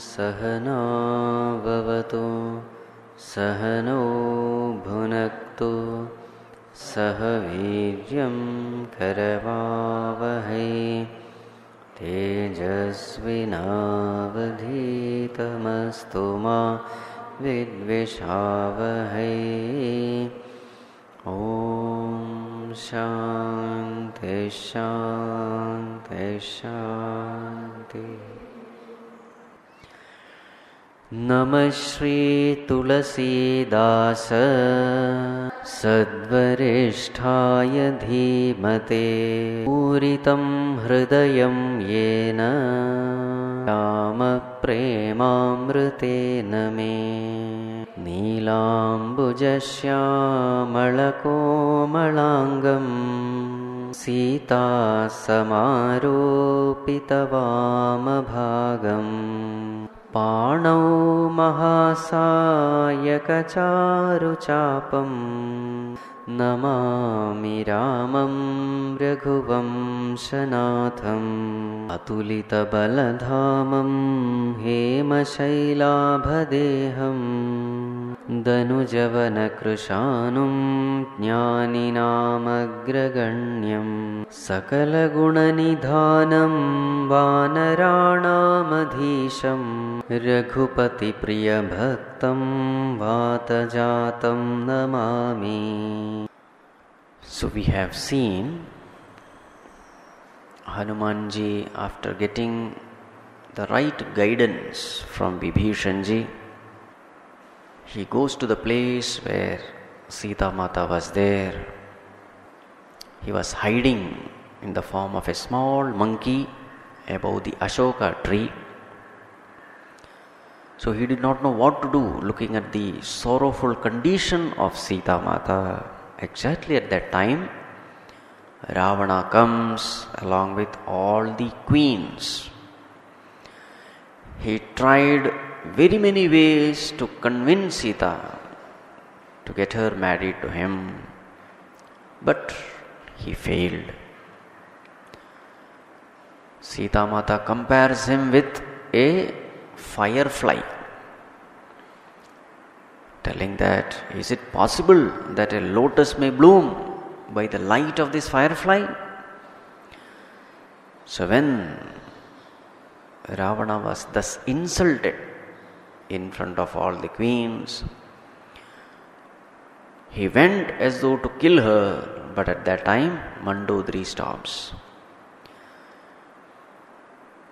सहना भवतु सहनौ भुनक्तु सह वीर्यं करवावहै तेजस्विनावधीतमस्तु मा विद्विषावहै। ॐ शान्ति शान्ति शान्ति। नमः श्री तुलसीदास सद्वरिष्ठाय धीमते पूरितं हृदयं येन रामप्रेमामृतेन मे नीलाम्बुजश्यामलकोमलाङ्गं सीतासमारोपितवामभागम् पाणौ महासायकचारुचापं नमामि रामं रघुवंशनाथम् अतुलितबलधामं हेमशैलाभदेहं दनुजवनकृशानुं ज्ञानिनामग्रगण्यं सकलगुणनिधानं वानराणामधीशं रघुपतिप्रियभक्तं वातजातं Namami. So we have seen Hanumanji, after getting the right guidance from Vibhishanji, he goes to the place where Sita Mata was there. He was hiding in the form of a small monkey above the Ashoka tree. So he did not know what to do, looking at the sorrowful condition of Sita Mata. Exactly at that time, Ravana comes along with all the queens. He tried very many ways to convince Sita to get her married to him, but he failed. Sita Mata compares him with a firefly, telling that, is it possible that a lotus may bloom by the light of this firefly? So when Ravana was thus insulted in front of all the queens, he went as though to kill her, but at that time Mandodari stops.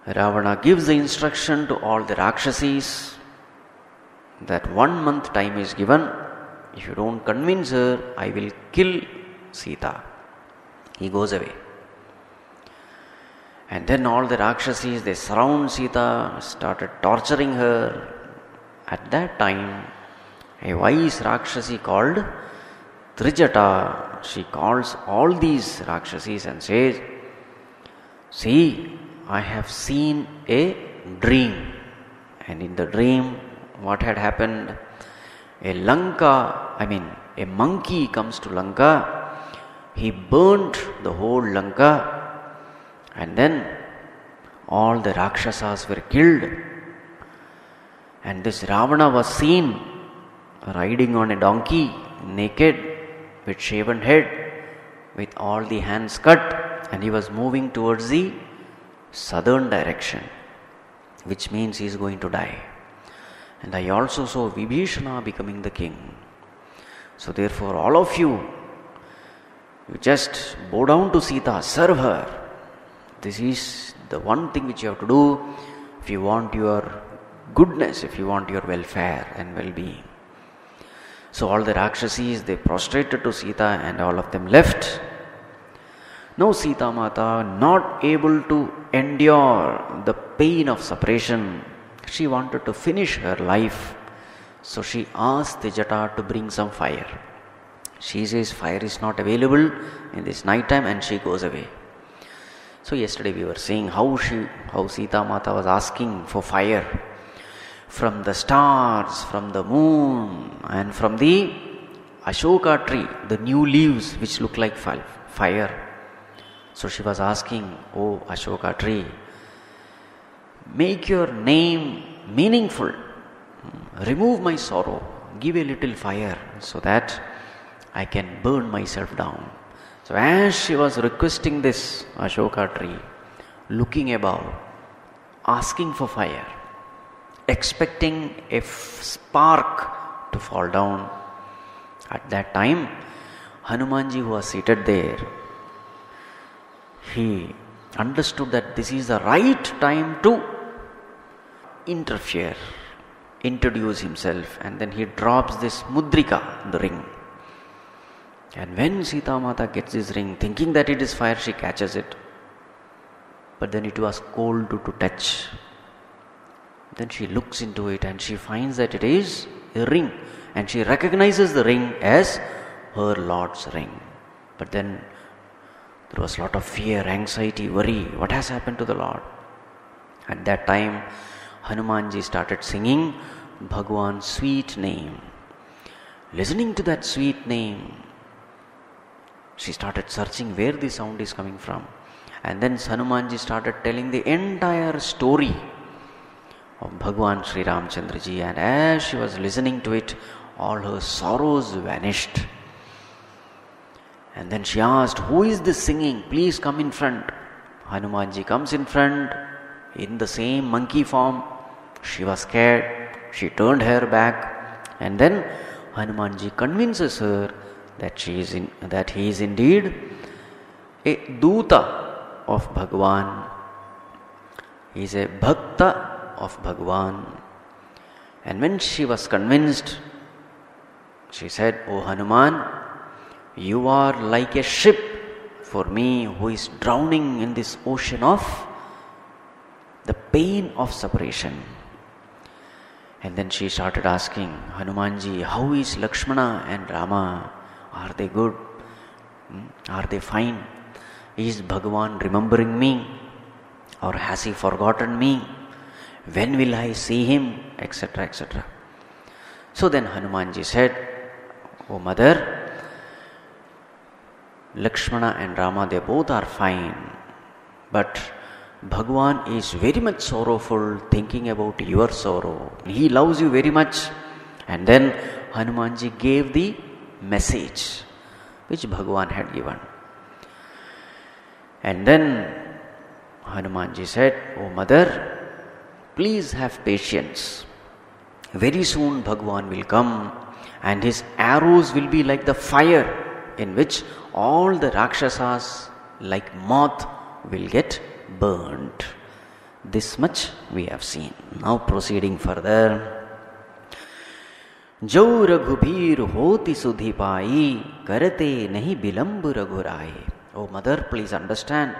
Ravana gives the instruction to all the Rakshasis that 1 month time is given. If you don't convince her, I will kill Sita. He goes away. And then all the Rakshasis, they surround Sita, started torturing her. At that time, a wise Rakshasi called Trijata, she calls all these Rakshasis and says, see, I have seen a dream. And in the dream, what had happened? A monkey comes to Lanka. He burnt the whole Lanka. And then all the Rakshasas were killed. And this Ravana was seen riding on a donkey, naked, with shaven head, with all the hands cut, and he was moving towards the southern direction, which means he is going to die. And I also saw Vibhishana becoming the king. So therefore all of you just bow down to Sita, serve her. This is the one thing which you have to do if you want your goodness, if you want your welfare and well-being. So all the Rakshasis, they prostrated to Sita and all of them left. Now Sita Mata, not able to endure the pain of separation, she wanted to finish her life. So she asked the Jata to bring some fire. She says fire is not available in this night time, and she goes away. So yesterday we were saying how Sita Mata was asking for fire from the stars, from the moon, and from the Ashoka tree, the new leaves which look like fire. So she was asking, "Oh Ashoka tree, make your name meaningful. Remove my sorrow. Give a little fire so that I can burn myself down." So as she was requesting this Ashoka tree, looking above, asking for fire, expecting a spark to fall down, at that time, Hanumanji, who was seated there, he understood that this is the right time to interfere, introduce himself, and then he drops this mudrika, the ring. And when Sita Mata gets this ring, thinking that it is fire, she catches it. But then it was cold to touch. Then she looks into it and she finds that it is a ring. And she recognizes the ring as her Lord's ring. But then there was a lot of fear, anxiety, worry. What has happened to the Lord? At that time, Hanumanji started singing Bhagwan's sweet name. Listening to that sweet name, she started searching where the sound is coming from. And then Hanumanji started telling the entire story of Bhagwan Sri Ramchandra Ji. And as she was listening to it, all her sorrows vanished. And then she asked, "Who is this singing? Please come in front." Hanumanji comes in front in the same monkey form. She was scared. She turned her back. And then Hanumanji convinces her that he is indeed a Duta of Bhagwan. He is a Bhakta of Bhagwan. And when she was convinced, she said, "O Hanuman, you are like a ship for me who is drowning in this ocean of the pain of separation." And then she started asking, "Hanumanji, how is Lakshmana and Rama? Are they good? Are they fine? Is Bhagwan remembering me? Or has he forgotten me? When will I see him?" etc. etc. So then Hanumanji said, "O mother, Lakshmana and Rama, they both are fine. But Bhagwan is very much sorrowful, thinking about your sorrow. He loves you very much." And then Hanumanji gave the message which Bhagwan had given. And then Hanumanji said, "O mother, please have patience. Very soon Bhagwan will come and his arrows will be like the fire in which all the Rakshasas like moth will get burnt." This much we have seen. Now proceeding further. "जो रघुबीर होति सुधि पाई, करते नहीं बिलंब रघुराई." Oh mother, please understand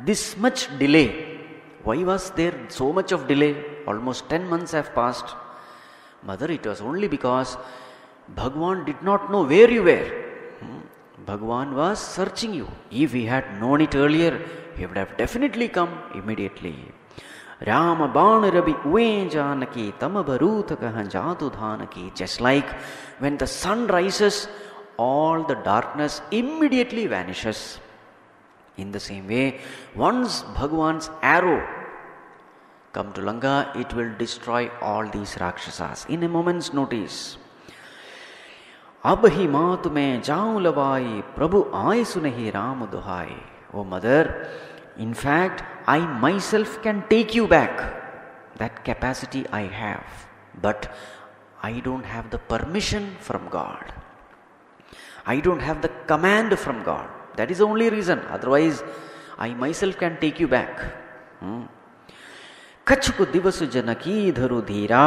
this much delay. Why was there so much of delay? Almost 10 months have passed. Mother, it was only because Bhagwan did not know where you were. Bhagwan was searching you. If he had known it earlier, he would have definitely come immediately. Rama Baan Rabi Uwe Janaki Tamabarut Kahan Jatu Dhanaki. Just like when the sun rises, all the darkness immediately vanishes. In the same way, once Bhagwan's arrow come to Lanka, it will destroy all these Rakshasas in a moment's notice. "Ab hi maat mein jaun lavai, Prabhu aay sunahi Ram duhai." Oh mother, in fact, I myself can take you back. That capacity I have. But I don't have the permission from God. I don't have the command from God. That is the only reason. Otherwise, I myself can take you back. "Kachku divasu janaki dharu dhira,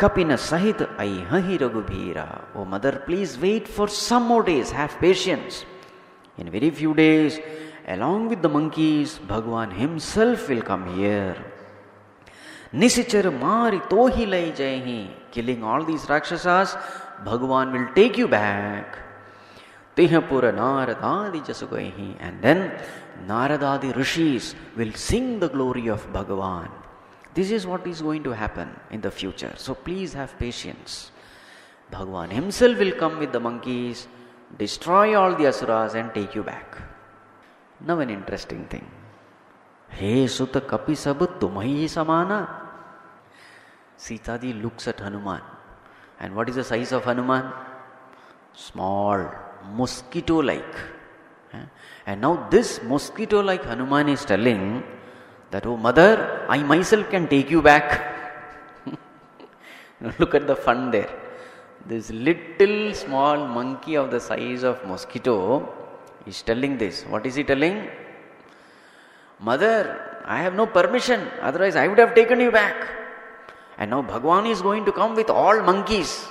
kapina sahit ai hahi raghubhira." Oh mother, please wait for some more days. Have patience. In very few days, along with the monkeys, Bhagwan himself will come here. Nisichar mari tohi lai jahi. Killing all these Rakshasas, Bhagwan will take you back. Tehapura Naradadi Jasugaihi. And then Naradadi Rishis will sing the glory of Bhagavan. This is what is going to happen in the future. So please have patience. Bhagavan himself will come with the monkeys, destroy all the asuras and take you back. Now an interesting thing. He Sutta Kapi Sab Tumhi Samana. Sita ji looks at Hanuman. And what is the size of Hanuman? Small, mosquito-like. And now this mosquito-like Hanuman is telling that, oh mother, I myself can take you back. Look at the fun there. This little small monkey of the size of mosquito is telling this. What is he telling? Mother, I have no permission, otherwise I would have taken you back. And now Bhagwan is going to come with all monkeys.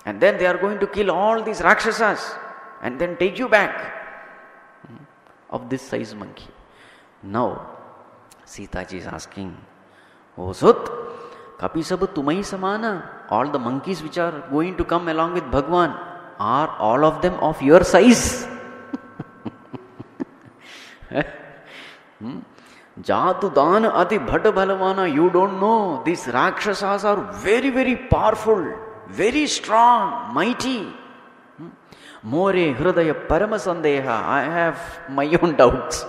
And then they are going to kill all these Rakshasas. And then take you back. Of this size monkey. Now, Sita ji is asking, O Sut, Kapi sab tumai samana. All the monkeys which are going to come along with Bhagwan, are all of them of your size? Jatu dan ati bhat balavana. You don't know. These Rakshasas are very, very powerful, very strong, mighty. More hridaya parama sandeha. I have my own doubts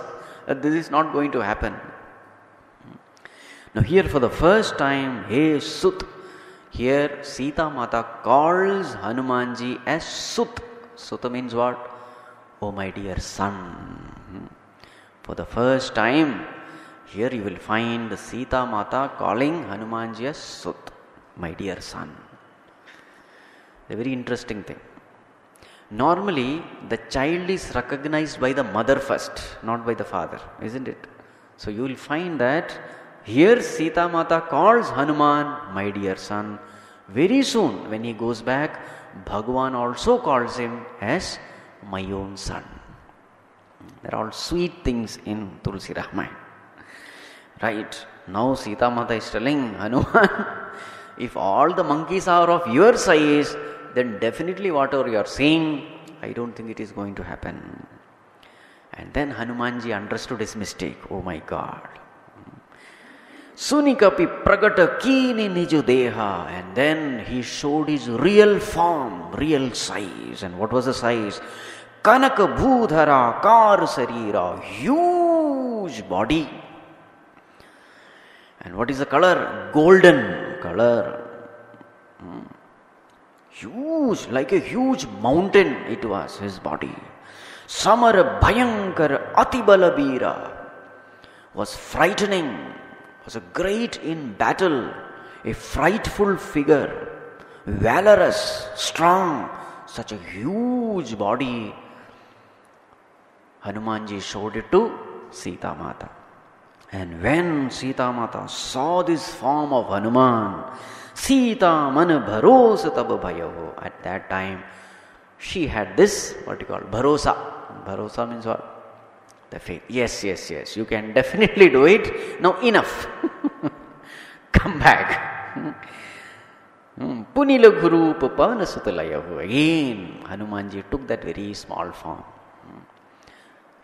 that this is not going to happen. Now here for the first time, Hey Sut. Here Sita Mata calls Hanumanji as Sut. Sut means what? Oh my dear son. For the first time, here you will find Sita Mata calling Hanumanji as Sut, my dear son. A very interesting thing. Normally, the child is recognized by the mother first, not by the father, isn't it? So you will find that here Sita Mata calls Hanuman, my dear son. Very soon, when he goes back, Bhagwan also calls him as my own son. There are all sweet things in Tulsi Ramayana. Right? Now Sita Mata is telling Hanuman, if all the monkeys are of your size, then definitely whatever you are saying, I don't think it is going to happen. And then Hanumanji understood his mistake. Oh my God. Sunikapi pragata kini niju deha. And then he showed his real form, real size. And what was the size? Kanaka bhudhara kar sarira. Huge body. And what is the color? Golden color. Huge, like a huge mountain it was, his body. Samara Bhayankar Atibalabira was frightening, was a great in battle, a frightful figure, valorous, strong, such a huge body. Hanumanji showed it to Sita Mata. And when Sita Mata saw this form of Hanuman, Sita man bharosa tab bhayo. At that time, she had this, what you call, bharosa. Bharosa means what? The faith. Yes, you can definitely do it. Now enough. Come back. Punila Guru Pavana Sutalayahu. Again, Hanumanji took that very small form,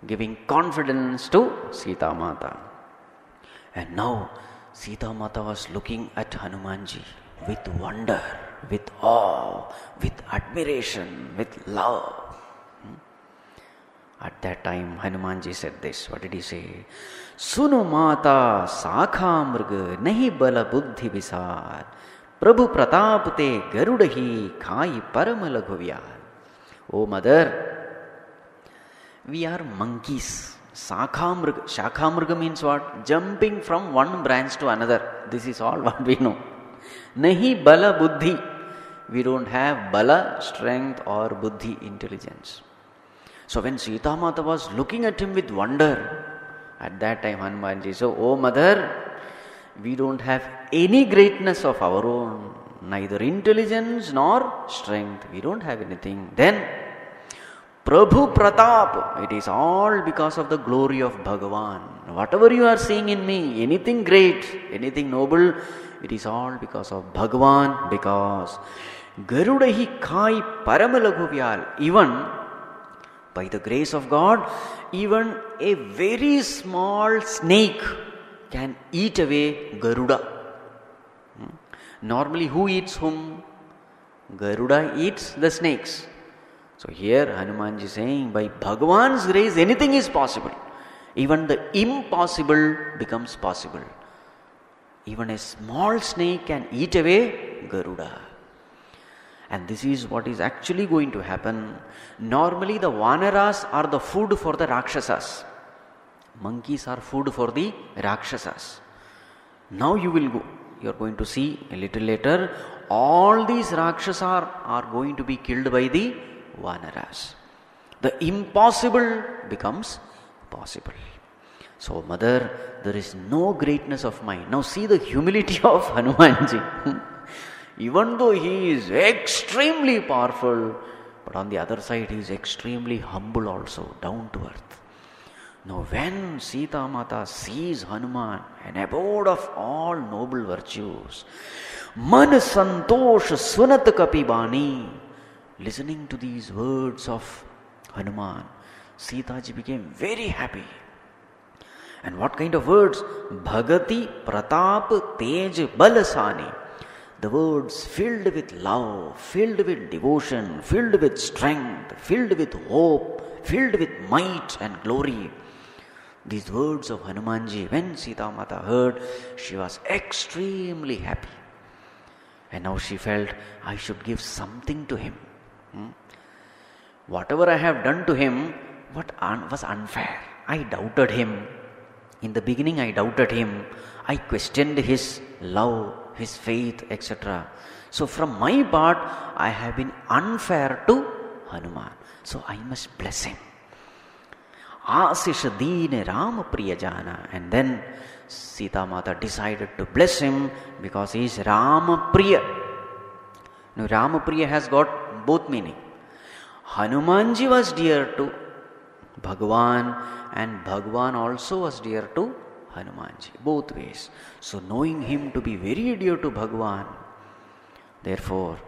giving confidence to Sita Mata. And now, Sita Mata was looking at Hanumanji with wonder, with awe, with admiration, with love. At that time, Hanumanji said this. What did he say? Sunu Mata Sakha Mrga Nahi Bala Buddhi Visar Prabhu Pratapate Garudahi Khai Paramalaghuvyar. Oh mother, we are monkeys. Shakhamrga. Shakhamrga means what? Jumping from one branch to another. This is all what we know. Nahi bala buddhi. We don't have bala, strength, or buddhi, intelligence. So when Sita Mata was looking at him with wonder, at that time Hanumanji said, oh mother, we don't have any greatness of our own, neither intelligence nor strength. We don't have anything. Then Prabhu Pratap, it is all because of the glory of Bhagavan. Whatever you are seeing in me, anything great, anything noble, it is all because of Bhagavan, because Garuda hi khai paramalagu vyal. Even by the grace of God, even a very small snake can eat away Garuda. Normally, who eats whom? Garuda eats the snakes. So here Hanumanji is saying, by Bhagavan's grace, anything is possible. Even the impossible becomes possible. Even a small snake can eat away Garuda. And this is what is actually going to happen. Normally the Vanaras are the food for the Rakshasas. Monkeys are food for the Rakshasas. Now you are going to see a little later, all these Rakshasas are going to be killed by the Vanaras. The impossible becomes possible. So, mother, there is no greatness of mind. Now see the humility of Hanumanji. Even though he is extremely powerful, but on the other side he is extremely humble also, down to earth. Now when Sita Mata sees Hanuman, an abode of all noble virtues, Man Santosh Sunat Kapibani, listening to these words of Hanuman, Sita ji became very happy. And what kind of words? Bhagati Pratap Tej Balasani. The words filled with love, filled with devotion, filled with strength, filled with hope, filled with might and glory. These words of Hanumanji, when Sita Mata heard, she was extremely happy. And now she felt, I should give something to him. Whatever I have done to him was unfair. I doubted him. In the beginning I doubted him. I questioned his love, his faith, etc. So from my part, I have been unfair to Hanuman. So I must bless him. Asish Deen Ram Priyajana. And then Sita Mata decided to bless him because he is Ram Priya. Now Ram Priya has got both meaning. Hanumanji was dear to Bhagavan and Bhagavan also was dear to Hanumanji. Both ways. So knowing him to be very dear to Bhagavan, therefore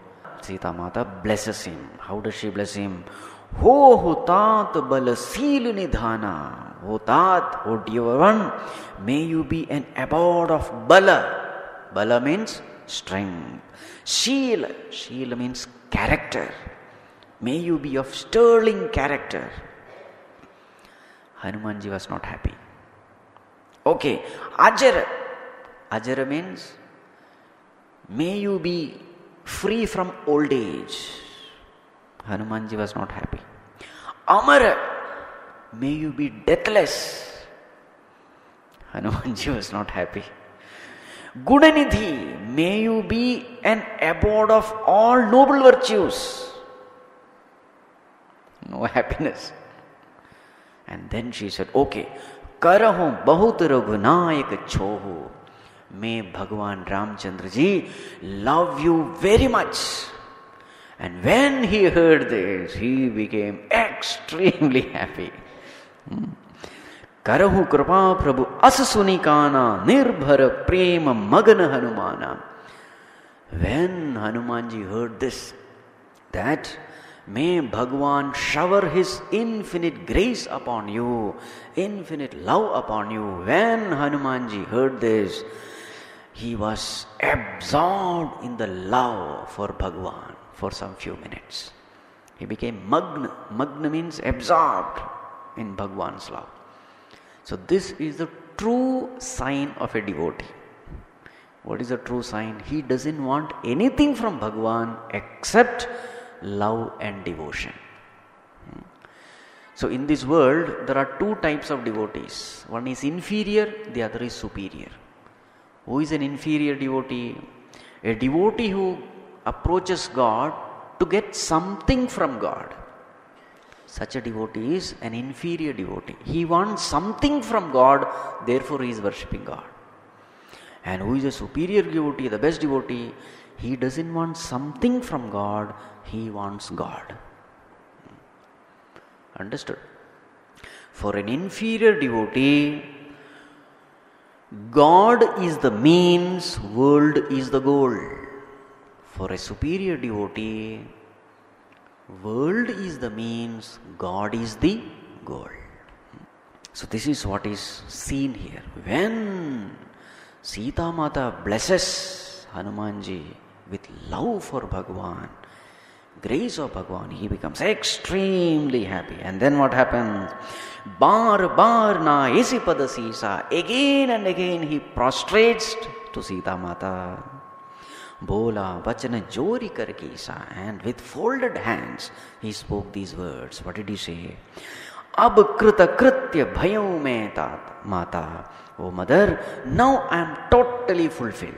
Sita Mata blesses him. How does she bless him? Ho tat balasil nidhana. O tat, O dear one, may you be an abode of bala. Bala means strength. Shila, Shila means character. May you be of sterling character. Hanumanji was not happy. Okay, Ajara. Ajara means may you be free from old age. Hanumanji was not happy. Amara, may you be deathless. Hanumanji was not happy. Gunanidhi, may you be an abode of all noble virtues. No happiness. And then she said, okay, Karaho bahut raghunayak chohu. May Bhagavan Ramchandra ji love you very much. And when he heard this, he became extremely happy. Karahu kripa prabhu asasunikana nirbhara prema magana Hanumana. When Hanumanji heard this, that may Bhagavan shower his infinite grace upon you, infinite love upon you. When Hanumanji heard this, he was absorbed in the love for Bhagavan for some few minutes. He became magna. Magna means absorbed in Bhagavan's love. So this is the true sign of a devotee. What is the true sign? He doesn't want anything from Bhagavan except love and devotion. So in this world, there are two types of devotees. One is inferior, the other is superior. Who is an inferior devotee? A devotee who approaches God to get something from God. Such a devotee is an inferior devotee. He wants something from God, therefore he is worshipping God. And who is a superior devotee, the best devotee? He doesn't want something from God, he wants God. Understood? For an inferior devotee, God is the means, world is the goal. For a superior devotee, world is the means, God is the goal. So this is what is seen here. When Sita Mata blesses Hanumanji with love for Bhagwan, grace of Bhagwan, he becomes extremely happy. And then what happens? Bar bar na esi pada sisa. Again and again he prostrates to Sita Mata. Bola vachana jori kar kisa. And with folded hands he spoke these words. What did he say? Ab krita kritya bhayam me tat mata. Oh mother, now I am totally fulfilled.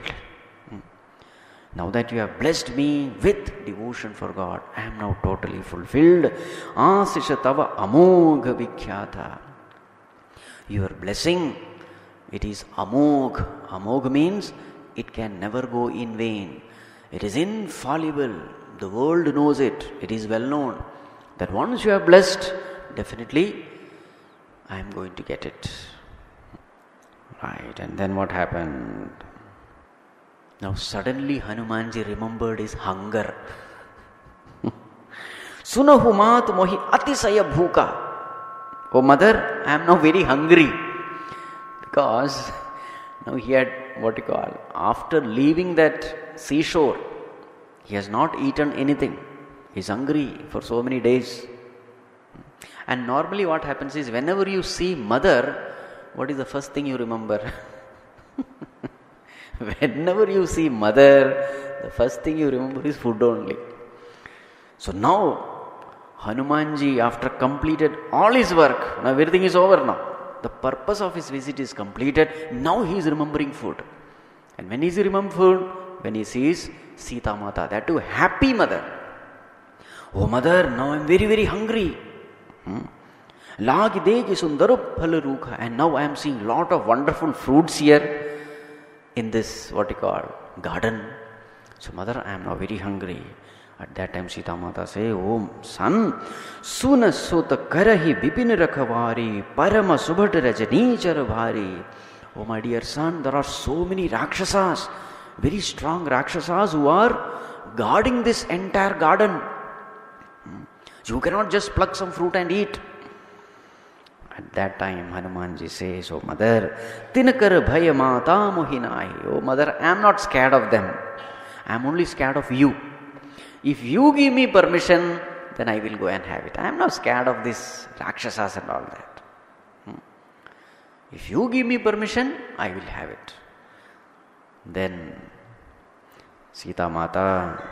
Now that you have blessed me with devotion for God, I am now totally fulfilled. Asisha tava amogha vikhyata. Your blessing, it is amogh. Amogh means it can never go in vain. It is infallible. The world knows it. It is well known that once you have blessed, definitely I am going to get it. Right, and then what happened? Now suddenly Hanumanji remembered his hunger. Sunahu mat mohi atisaya bhuka. Oh mother, I am now very hungry. Because now he had, after leaving that seashore, he has not eaten anything. He is hungry for so many days. And normally what happens is, whenever you see mother, what is the first thing you remember? Whenever you see mother, the first thing you remember is food only. So now, Hanumanji, after completed all his work, now everything is over now. The purpose of his visit is completed. Now he is remembering food. And when is he remembering food? When he sees Sita Mata, that too happy mother. Oh mother, now I am very, very hungry. Lagi degi sundarup phala rukha. And now I am seeing lot of wonderful fruits here in this, garden. So mother, I am now very hungry. At that time Sita Mata say, oh son, suna sota karahi bipin rakhavari, parama subhat rajanichar bhari. Oh my dear son, there are so many Rakshasas, very strong Rakshasas who are guarding this entire garden. You cannot just pluck some fruit and eat. At that time Hanumanji says, oh mother, tinakar bhaya mata mohinai. Oh mother, I am not scared of them. I am only scared of you. If you give me permission, then I will go and have it. I am not scared of these Rakshasas and all that. If you give me permission, I will have it. Then Sita Mata,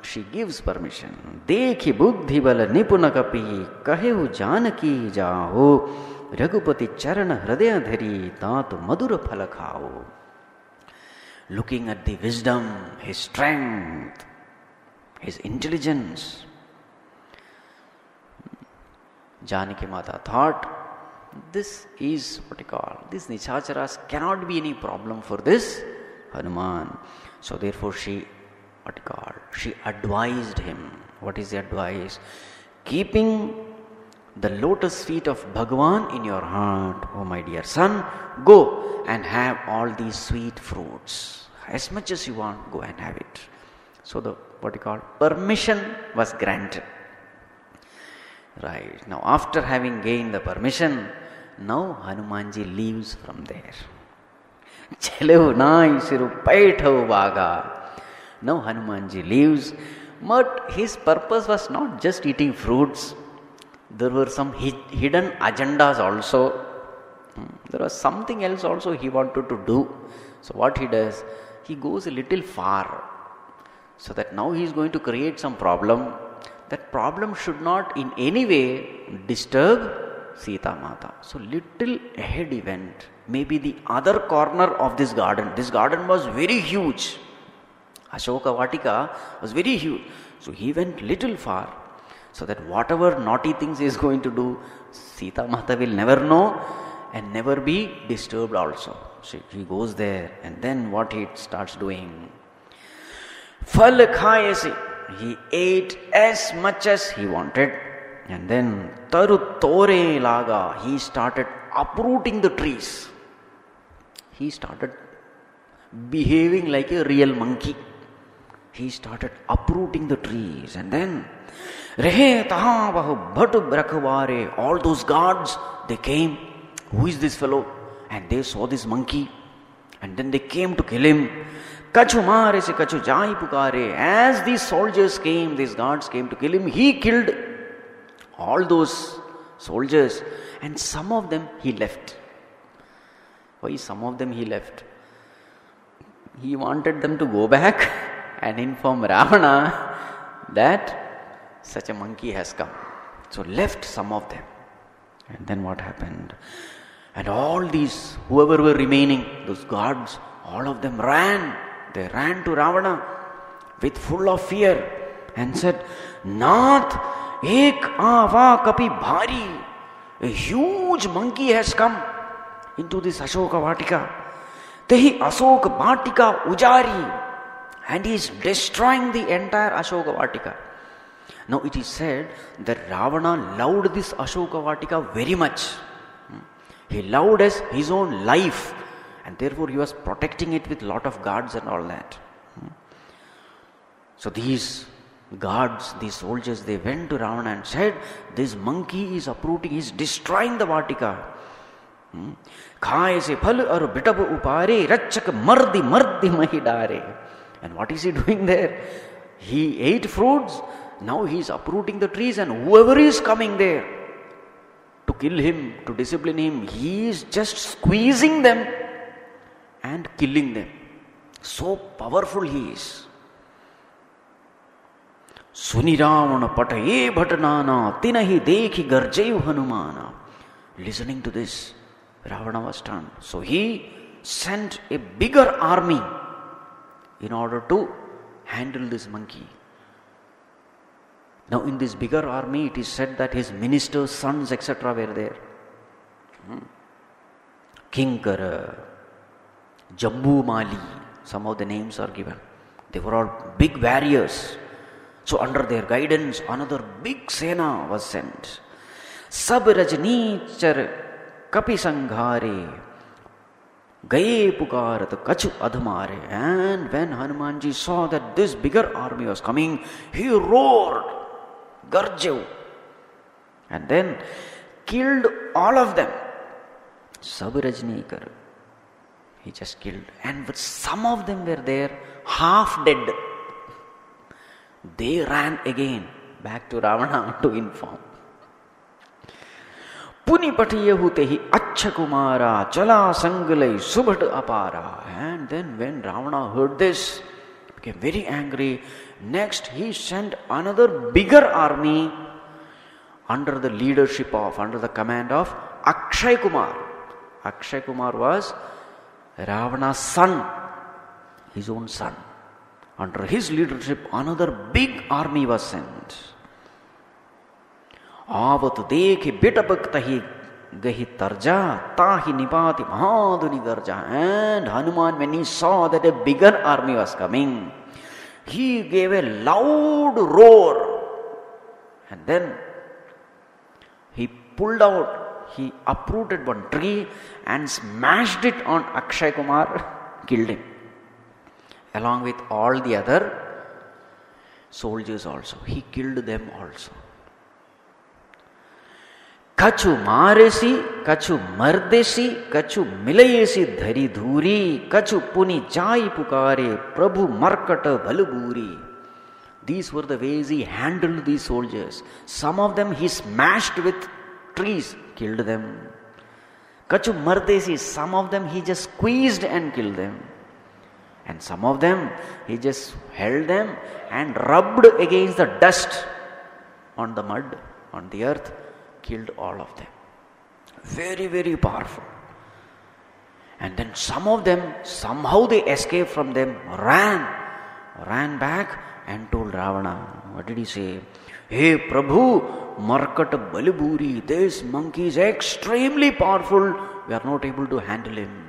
she gives permission. Dekhi buddhi bala nipuna kapi, kahehu janaki jaho, Raghupati charana hridaya dhari, taatu madura phala khao. Looking at the wisdom, his strength, his intelligence, Janaki Mata thought, this is this Nichacharas cannot be any problem for this Hanuman. So therefore she advised him. What is the advice? Keeping the lotus feet of Bhagwan in your heart, oh my dear son, go and have all these sweet fruits. As much as you want, go and have it. So the permission was granted. Right. Now after having gained the permission, now Hanumanji leaves from there. Now Hanumanji leaves, but his purpose was not just eating fruits. There were some hidden agendas also. There was something else also he wanted to do. So what he does, he goes a little far. So that now he is going to create some problem. That problem should not in any way disturb Sita Mata. So little ahead he went. Maybe the other corner of this garden. This garden was very huge. Ashoka Vatika was very huge. So he went little far. So that whatever naughty things he is going to do, Sita Mata will never know and never be disturbed also. So he goes there, and then what he starts doing? Phal khayasi. He ate as much as he wanted. And then Taru Tore Laga, he started uprooting the trees. He started behaving like a real monkey. He started uprooting the trees. And then Rehe Taha Bhatu Brakhware, all those guards, they came. Who is this fellow? And they saw this monkey. And then they came to kill him. Kachu mare se kachu jai pukare. As these soldiers came, these guards came to kill him, he killed all those soldiers. And some of them he left. Why some of them he left? He wanted them to go back and inform Ravana that such a monkey has come. So left some of them. And then what happened? And all these, whoever were remaining, those guards, all of them ran. They ran to Ravana with full of fear and said, Nath, ek ava kapi bhari. A huge monkey has come into this Ashoka Vatika. Tehi Ashoka Vatika ujari. And he is destroying the entire Ashoka Vatika. Now it is said that Ravana loved this Ashoka Vatika very much. He loved as his own life, and therefore he was protecting it with lot of guards and all that. So these guards, these soldiers, they went to Ravana and said, this monkey is uprooting, he is destroying the Vatika. Khaye se phal aur bitabu upare, rachak mardi mahi dare. And what is he doing there? He ate fruits, now he is uprooting the trees, and whoever is coming there to kill him, to discipline him, he is just squeezing them and killing them. So powerful he is. Suni Ravana pataye bhatanana tinahi dekhi garjayu Hanumana. Listening to this, Ravana was stunned. So he sent a bigger army in order to handle this monkey. Now in this bigger army, it is said that his ministers, sons, etc. were there. Kinkara, Jambu Mali, some of the names are given. They were all big warriors. So under their guidance, another big Sena was sent. Sab Rajnichar Kapi Sanghare Gaye Pukarat Kachu Adhamare. And when Hanumanji saw that this bigger army was coming, he roared, Garjav, and then killed all of them. Sab Rajnikar, he just killed. And but some of them were there, half dead. They ran again back to Ravana to inform. Puni patiyahutehi Acha Kumara Chala Sangalai Subhat Apara. And then when Ravana heard this, he became very angry. Next he sent another bigger army under the leadership of, under the command of Akshay Kumar. Akshay Kumar was Ravana's son, his own son. Under his leadership, another big army was sent. Avat dekhi bitapaktahi gahi tarja tahi nipati mahaduni garja. And Hanuman, when he saw that a bigger army was coming, he gave a loud roar. And then he pulled out, he uprooted one tree and smashed it on Akshay Kumar, killed him. Along with all the other soldiers also. He killed them also. Kachu maresi, kachu mardesi, kachu milayesi dhari dhuri, kachu puni chai pukare, prabhu markata baluburi. These were the ways he handled these soldiers. Some of them he smashed with trees, killed them. Kachu mardesi, some of them he just squeezed and killed them. And some of them, he just held them and rubbed against the dust on the mud, on the earth, killed all of them. Very, very powerful. And then some of them, somehow they escaped from them, ran back and told Ravana. What did he say? Hey Prabhu, Markata Baliburi, this monkey is extremely powerful. We are not able to handle him.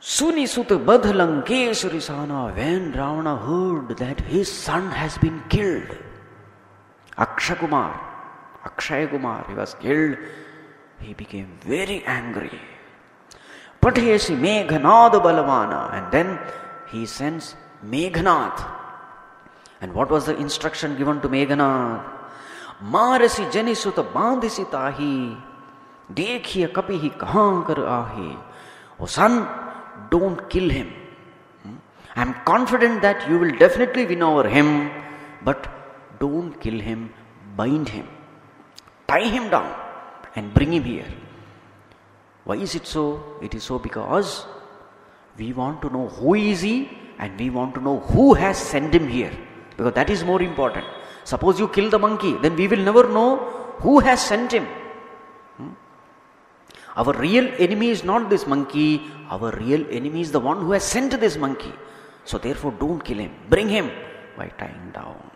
Suni Sutta Badhalankesh Risana, when Ravana heard that his son has been killed, Akshay Kumar, Akshay Kumar, he was killed. He became very angry. Pathesi Meghanad Balavana. And then he sends Meghanad. And what was the instruction given to Meghanad? Marasi Janisut Bandhisi Tahi. Dekhiya Kapihi Kahan Kar Ahi. Oh son, don't kill him. I am confident that you will definitely win over him, but don't kill him, bind him, tie him down and bring him here. Why is it so? It is so because we want to know who is he and we want to know who has sent him here, because that is more important. Suppose you kill the monkey, then we will never know who has sent him. Our real enemy is not this monkey, our real enemy is the one who has sent this monkey. So therefore don't kill him, bring him by tying down.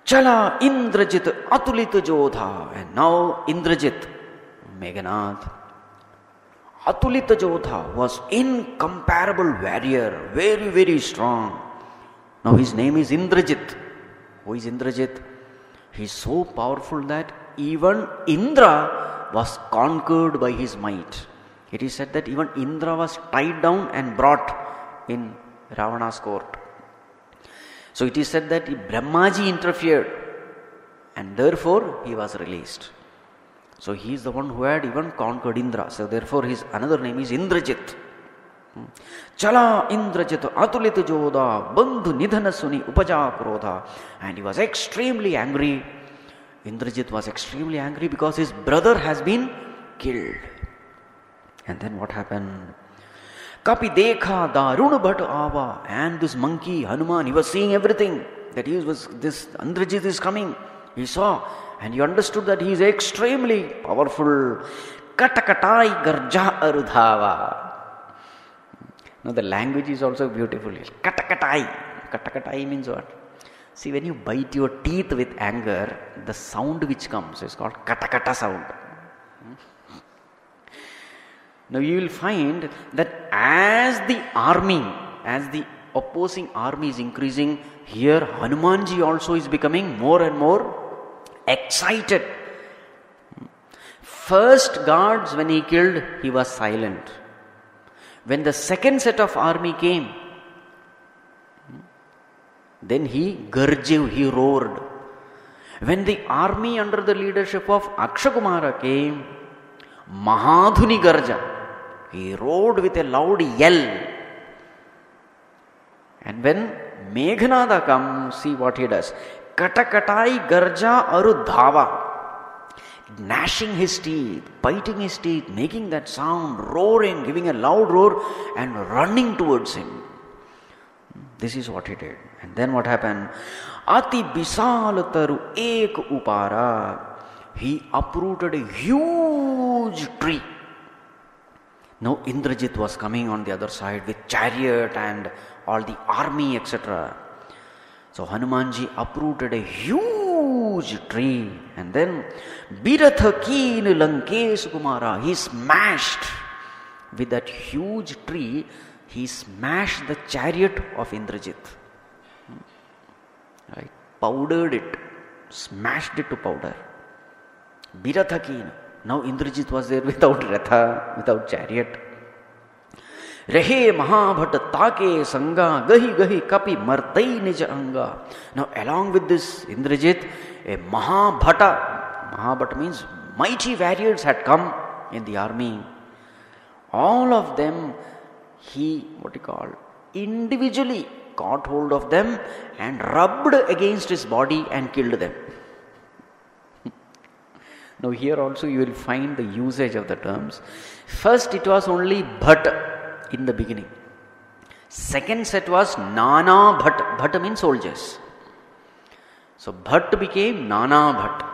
Chala Indrajit Atulita Jodha. And now Indrajit, Meghanad, Atulita Jodha was incomparable warrior, very, very strong. Now his name is Indrajit. Who is Indrajit? He is so powerful that even Indra was conquered by his might. It is said that even Indra was tied down and brought in Ravana's court. So it is said that Brahmaji interfered and therefore he was released. So he is the one who had even conquered Indra. So therefore his another name is Indrajit. Chala Indrajit Atulita Jodha Bandhu Nidhana Suni Upaja Krodha. And he was extremely angry. Indrajit was extremely angry because his brother has been killed. And then what happened? Kapi dekha darun bhat ava. And this monkey Hanuman, he was seeing everything, that this Indrajit is coming. He saw and he understood that he is extremely powerful. Katakatai garja arudhava. Now the language is also beautiful. Katakatai. Katakatai means what? See, when you bite your teeth with anger, the sound which comes is called katakata sound. Now you will find that as the opposing army is increasing, here Hanumanji also is becoming more and more excited. First guards, when he killed, he was silent. When the second set of army came, then he garjev, he roared. When the army under the leadership of Akshay Kumara came, Mahadhuni Garja, he roared with a loud yell. And when Meghanada comes, see what he does. Katakatai Garja Arudhava. Gnashing his teeth, biting his teeth, making that sound, roaring, giving a loud roar and running towards him. This is what he did. And then what happened? Ati bisal taru ek upara. He uprooted a huge tree. Now Indrajit was coming on the other side with chariot and all the army, etc. So Hanumanji uprooted a huge tree, and then Birathakin Lankesh Kumara, he smashed with that huge tree, he smashed the chariot of Indrajit. Right? Powdered it, smashed it to powder. Birathakin. Now Indrajit was there without ratha, without chariot. Rehe Mahabhat Take Sanga Gahi Gahi Kapi Martai Nija Anga. Now along with this Indrajit, a Mahabhata means mighty warriors had come in the army. All of them he individually caught hold of them and rubbed against his body and killed them. Now here also you will find the usage of the terms. First it was only Bhat in the beginning. Second set was Nana Bhat. Bhat means soldiers. So Bhat became Nana Bhat.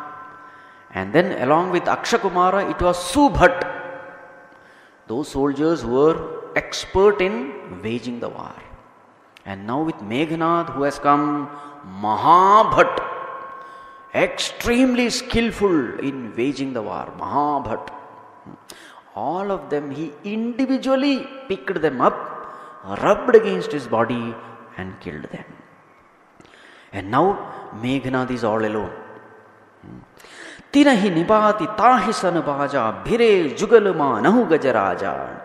And then along with Akshay Kumara it was Subhat. Those soldiers who were expert in waging the war. And now with Meghanad who has come, Mahabhat, extremely skillful in waging the war, Mahabhat. All of them he individually picked them up, rubbed against his body and killed them. And now Meghanad is all alone. तिनहि निपाति ताहि सन बाजा भिरे जुगल मानहु Gajaraja.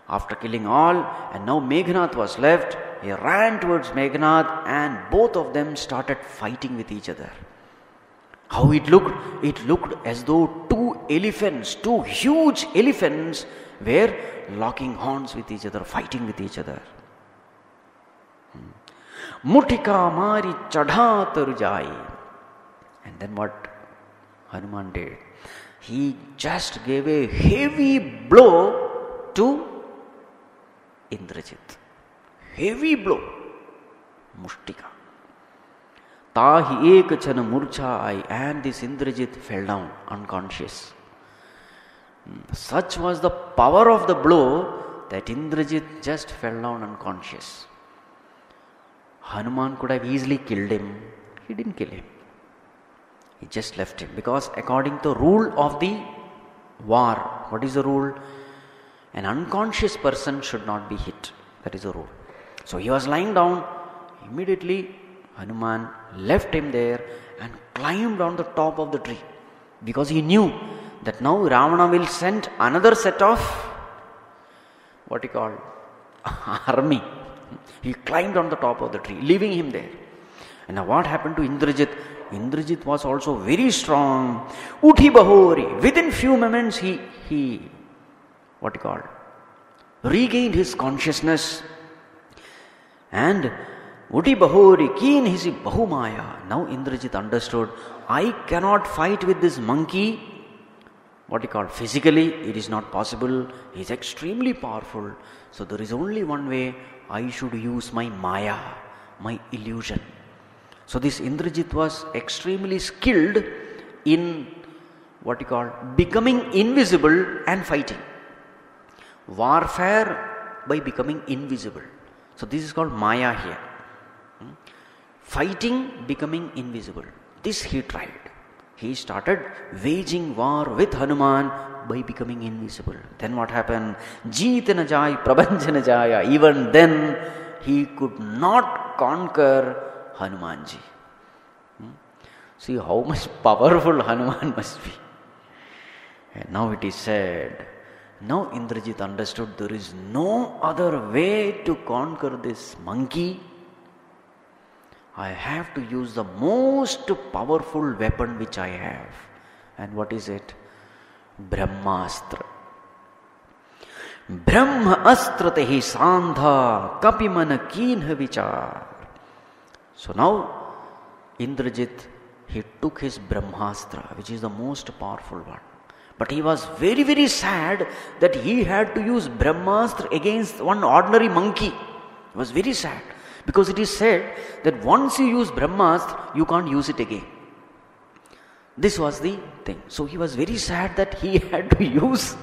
After killing all, and now Meghnad was left, he ran towards Meghnad and both of them started fighting with each other. How it looked? It looked as though two huge elephants were locking horns with each other, fighting with each other. Mutika mari chadha tarujai. And then what Hanuman did? He just gave a heavy blow to Indrajit. Heavy blow. Mushtika. Tahi ekachana murchai, and this Indrajit fell down unconscious. Such was the power of the blow that Indrajit just fell down unconscious. Hanuman could have easily killed him. He didn't kill him. He just left him, because according to the rule of the war, what is the rule? An unconscious person should not be hit. That is the rule. So he was lying down. Immediately Hanuman left him there and climbed on the top of the tree, because he knew that now Ravana will send another set of army. He climbed on the top of the tree, leaving him there. And now what happened to Indrajit? Indrajit was also very strong. Uthi Bahori. Within few moments he regained his consciousness. And Uthi Bahori keen hisi Bahumaya. Now Indrajit understood, I cannot fight with this monkey. Physically it is not possible. He is extremely powerful. So there is only one way. I should use my Maya, my illusion. So this Indrajit was extremely skilled in becoming invisible and fighting. Warfare by becoming invisible. So this is called Maya here. Fighting, becoming invisible. This he tried. He started waging war with Hanuman by becoming invisible. Then what happened? Jeet na jai, prabhanjan jaya. Even then he could not conquer Hanumanji. See how much powerful Hanuman must be. And now it is said, now Indrajit understood there is no other way to conquer this monkey. I have to use the most powerful weapon which I have. And what is it? Brahmastra. Brahma astra tehi sandha kapimana kinha vichar. So now Indrajit, he took his Brahmastra, which is the most powerful one. But he was very, very sad that he had to use Brahmastra against one ordinary monkey. He was very sad. Because it is said that once you use Brahmastra, you can't use it again. This was the thing. So he was very sad that he had to use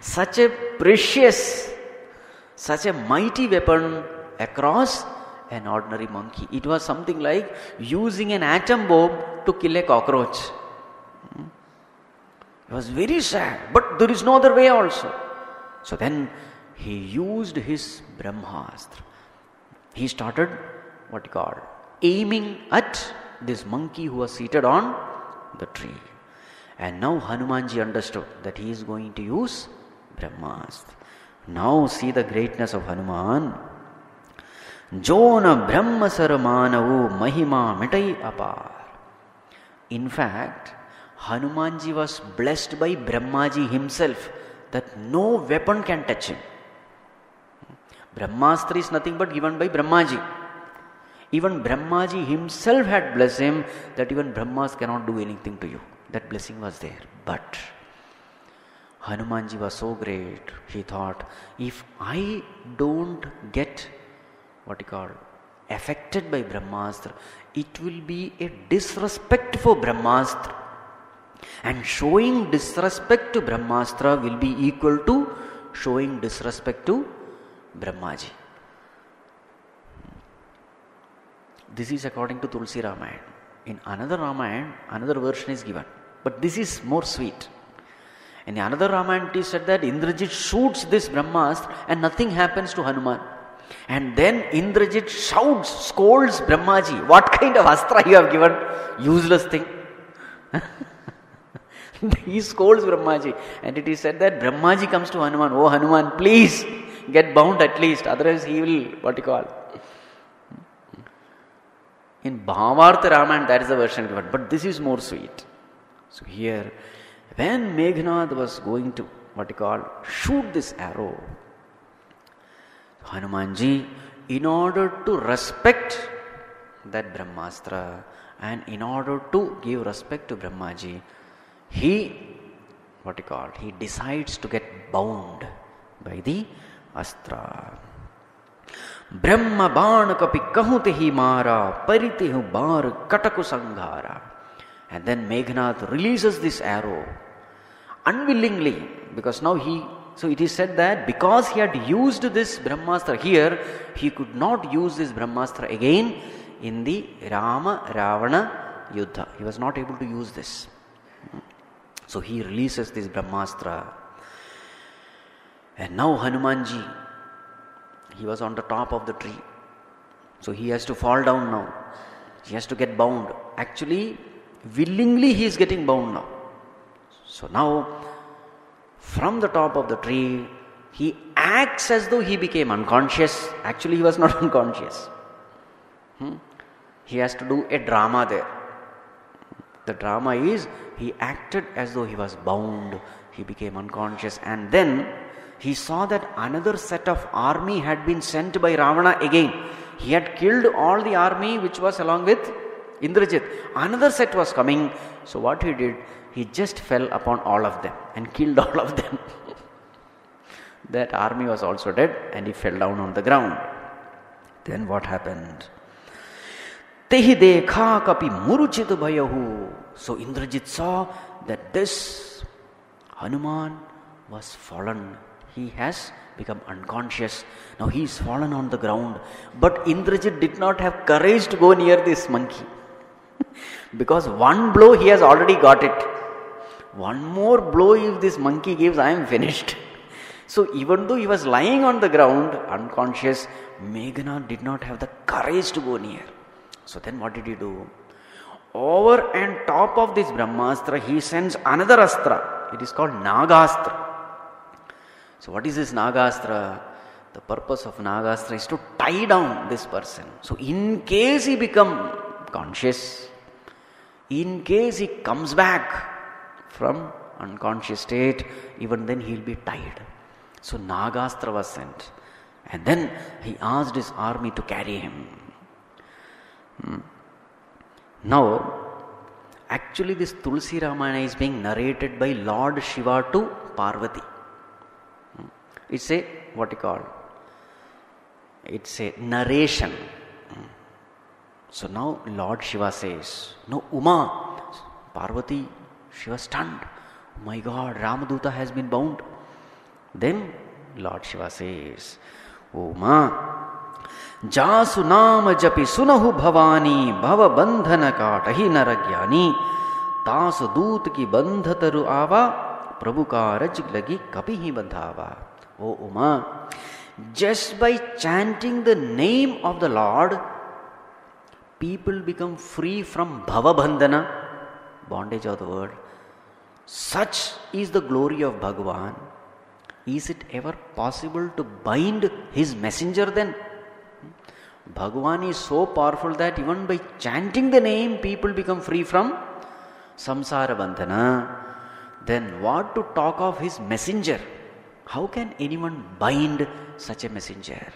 such a precious, such a mighty weapon across an ordinary monkey. It was something like using an atom bomb to kill a cockroach. He was very sad, but there is no other way also. So then he used his Brahmastra. He started aiming at this monkey who was seated on the tree. And now Hanumanji understood that he is going to use Brahmastra. Now see the greatness of Hanuman. Jona Brahmasara Manavu Mahima Mitai Apar. In fact, Hanumanji was blessed by Brahmaji himself that no weapon can touch him. Brahmastra is nothing but given by Brahmaji. Even Brahmaji himself had blessed him that even Brahmas cannot do anything to you. That blessing was there. But Hanumanji was so great, he thought, if I don't get affected by Brahmastra, it will be a disrespect for Brahmastra. And showing disrespect to Brahmastra will be equal to showing disrespect to Brahmaji. This is according to Tulsi Ramayana. In another Ramayana, another version is given. But this is more sweet. In another Ramayana, it is said that Indrajit shoots this Brahmastra and nothing happens to Hanuman. And then Indrajit shouts, scolds Brahmaji. What kind of astra you have given? Useless thing. He scolds Brahmaji, and it is said that Brahmaji comes to Hanuman, "Oh Hanuman, please get bound at least, otherwise he will, In Bhavavartha Ramayana, that is the version given, but this is more sweet. So here, when Meghnad was going to, shoot this arrow, Hanumanji, in order to respect that Brahmastra and in order to give respect to Brahmaji, he decides to get bound by the astra. Brahma baan kapi kahut hi mara, paritihu bar kataku sanghara. And then Meghnad releases this arrow unwillingly, because now it is said that because he had used this Brahmastra here, he could not use this Brahmastra again in the Rama-Ravana Yuddha. He was not able to use this. So he releases this Brahmastra. And now Hanumanji, he was on the top of the tree. So he has to fall down now. He has to get bound. Actually, willingly he is getting bound now. So now, from the top of the tree, he acts as though he became unconscious. Actually, he was not unconscious. He has to do a drama there. The drama is, he acted as though he was bound. He became unconscious. And then, he saw that another set of army had been sent by Ravana again. He had killed all the army which was along with Indrajit. Another set was coming. So what he did, he just fell upon all of them and killed all of them. That army was also dead and he fell down on the ground. Then what happened? Tehi dekha kapi muruchit bhayahu. So Indrajit saw that this Hanuman was fallen. He has become unconscious. Now he is fallen on the ground. But Indrajit did not have courage to go near this monkey. Because one blow he has already got it. One more blow if this monkey gives, I am finished. So even though he was lying on the ground, unconscious, Meghnad did not have the courage to go near. So then what did he do? Over and top of this Brahmastra, he sends another astra. It is called Nagastra. So what is this Nagastra? The purpose of Nagastra is to tie down this person. So in case he become conscious, in case he comes back from unconscious state, even then he will be tied. So Nagastra was sent. And then he asked his army to carry him. Now, actually this Tulsi Ramayana is being narrated by Lord Shiva to Parvati. It's a, it's a narration. So now Lord Shiva says, no, Uma, Parvati, she was stunned. Oh my God, Ramaduta has been bound. Then Lord Shiva says, Uma, Jasu naam japi sunahu bhavani bhava bandhana katahi naragyani tasu doot ki bandhataru ava prabhu karaj lagi kapihi bandhava. O Uma, just by chanting the name of the Lord, people become free from bhava bandhana, bondage of the world. Such is the glory of Bhagavan. Is it ever possible to bind his messenger then? Bhagavan is so powerful that even by chanting the name, people become free from samsara bandhana. Then what to talk of his messenger? How can anyone bind such a messenger?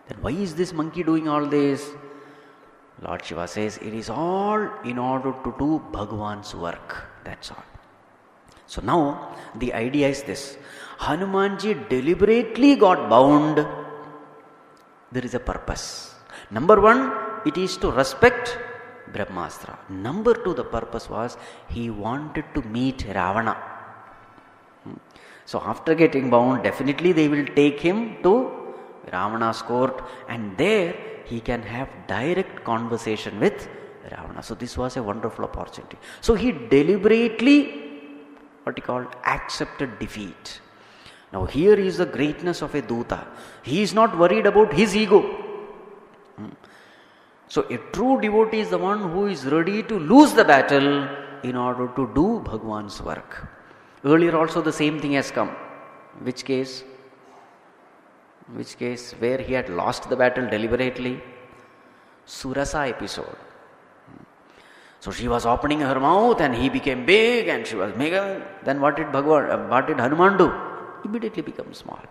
Then why is this monkey doing all this? Lord Shiva says, it is all in order to do Bhagavan's work. That's all. So now, the idea is this. Hanumanji deliberately got bound. There is a purpose. Number one, it is to respect Brahmastra. Number two, the purpose was he wanted to meet Ravana. So after getting bound, definitely they will take him to Ravana's court, and there he can have direct conversation with Ravana. So this was a wonderful opportunity. So he deliberately, accepted defeat. Now here is the greatness of a Duta. He is not worried about his ego. So a true devotee is the one who is ready to lose the battle in order to do Bhagwan's work. Earlier also the same thing has come. Which case? Where he had lost the battle deliberately? Surasa episode. So she was opening her mouth and he became big and she was mega. Then what did Hanuman do? Immediately become small.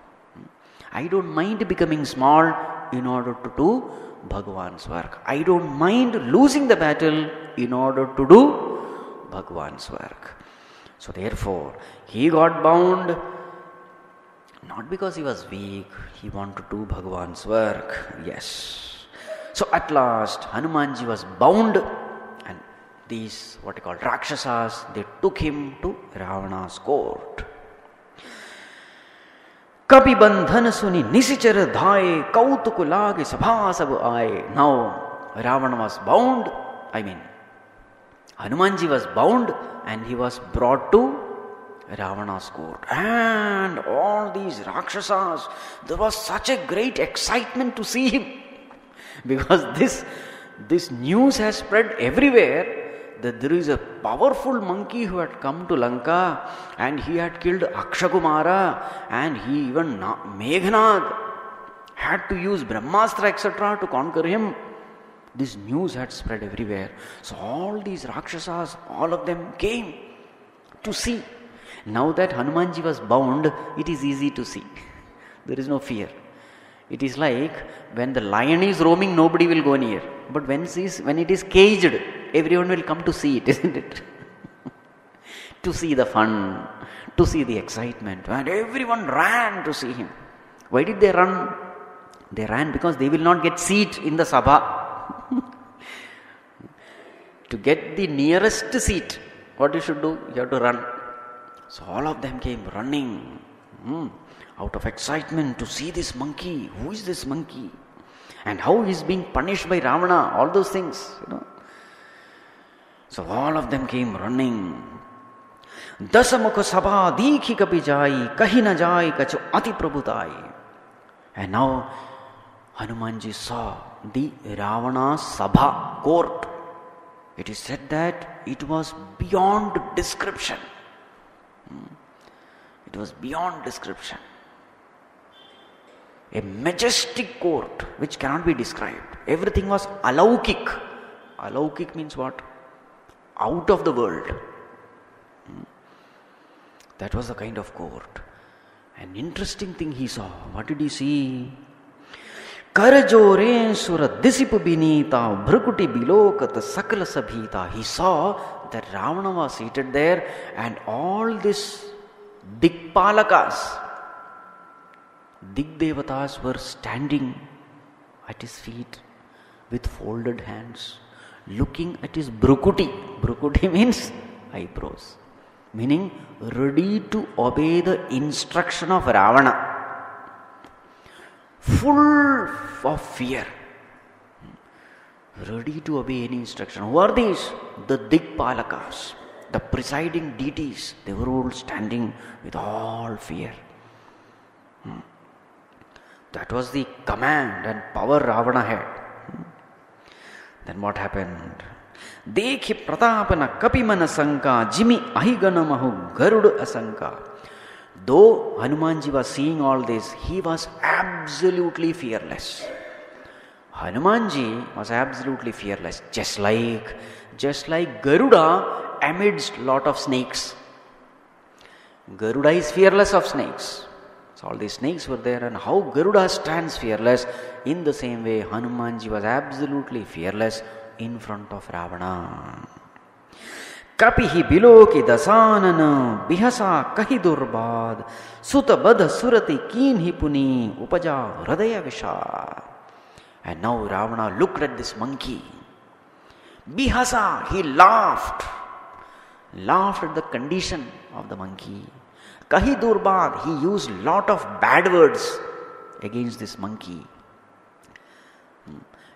I don't mind becoming small in order to do Bhagwan's work. I don't mind losing the battle in order to do Bhagwan's work. So therefore, he got bound not because he was weak, he wanted to do Bhagwan's work. Yes. So at last, Hanumanji was bound, and these, what you call Rakshasas, they took him to Ravana's court. Kapi bandhan suni nisichar dhaye kautuk lage sabha sab aaye. Now Ravana was bound, Hanumanji was bound and he was brought to Ravana's court. And all these Rakshasas, there was such a great excitement to see him. Because this news has spread everywhere that there is a powerful monkey who had come to Lanka and he had killed Akshakumara, and he even Meghnad had to use Brahmastra etc. to conquer him. This news had spread everywhere. So all these Rakshasas, all of them came to see. Now that Hanumanji was bound, it is easy to see. There is no fear. It is like when the lion is roaming, nobody will go near. But when it is caged, everyone will come to see it, isn't it? To see the fun, to see the excitement. And everyone ran to see him. Why did they run? They ran because they will not get seat in the sabha. To get the nearest seat, what you should do? You have to run. So all of them came running out of excitement to see this monkey. Who is this monkey? And how he is being punished by Ravana, all those things, So all of them came running. Dasamukha sabha dikhi kapi jai, kahi na jai kachu ati prabhutai. And now Hanumanji saw the Ravana sabha court. It is said that it was beyond description. It was beyond description. A majestic court which cannot be described. Everything was alaukik. Alaukik means what? Out of the world. That was the kind of court. An interesting thing he saw. What did he see? Karajore sura disipu binita bhrukuti bilokat sakala sabhita. He saw that Ravana was seated there and all this Dikpalakas, Digdevatas were standing at his feet with folded hands, looking at his Bhrukuti. Bhrukuti means eyebrows, meaning ready to obey the instruction of Ravana. Full of fear, ready to obey any instruction. Who are these? The Dikpalakas, the presiding deities. They were all standing with all fear. That was the command and power Ravana had. Then what happened? Dekhi pratapana kapimana sanka jimi ahiganamahu garud asanka. Though Hanumanji was seeing all this, he was absolutely fearless. Hanumanji was absolutely fearless, just like Garuda amidst lot of snakes. Garuda is fearless of snakes. So all these snakes were there, and how Garuda stands fearless, in the same way Hanumanji was absolutely fearless in front of Ravana. Kapihi biloki dasanana bihasa kahi durbad suta badha surati keenhi puni upaja hradaya visha. And now Ravana looked at this monkey. Bihasa, he laughed at the condition of the monkey. Kahi durbad, he used lot of bad words against this monkey.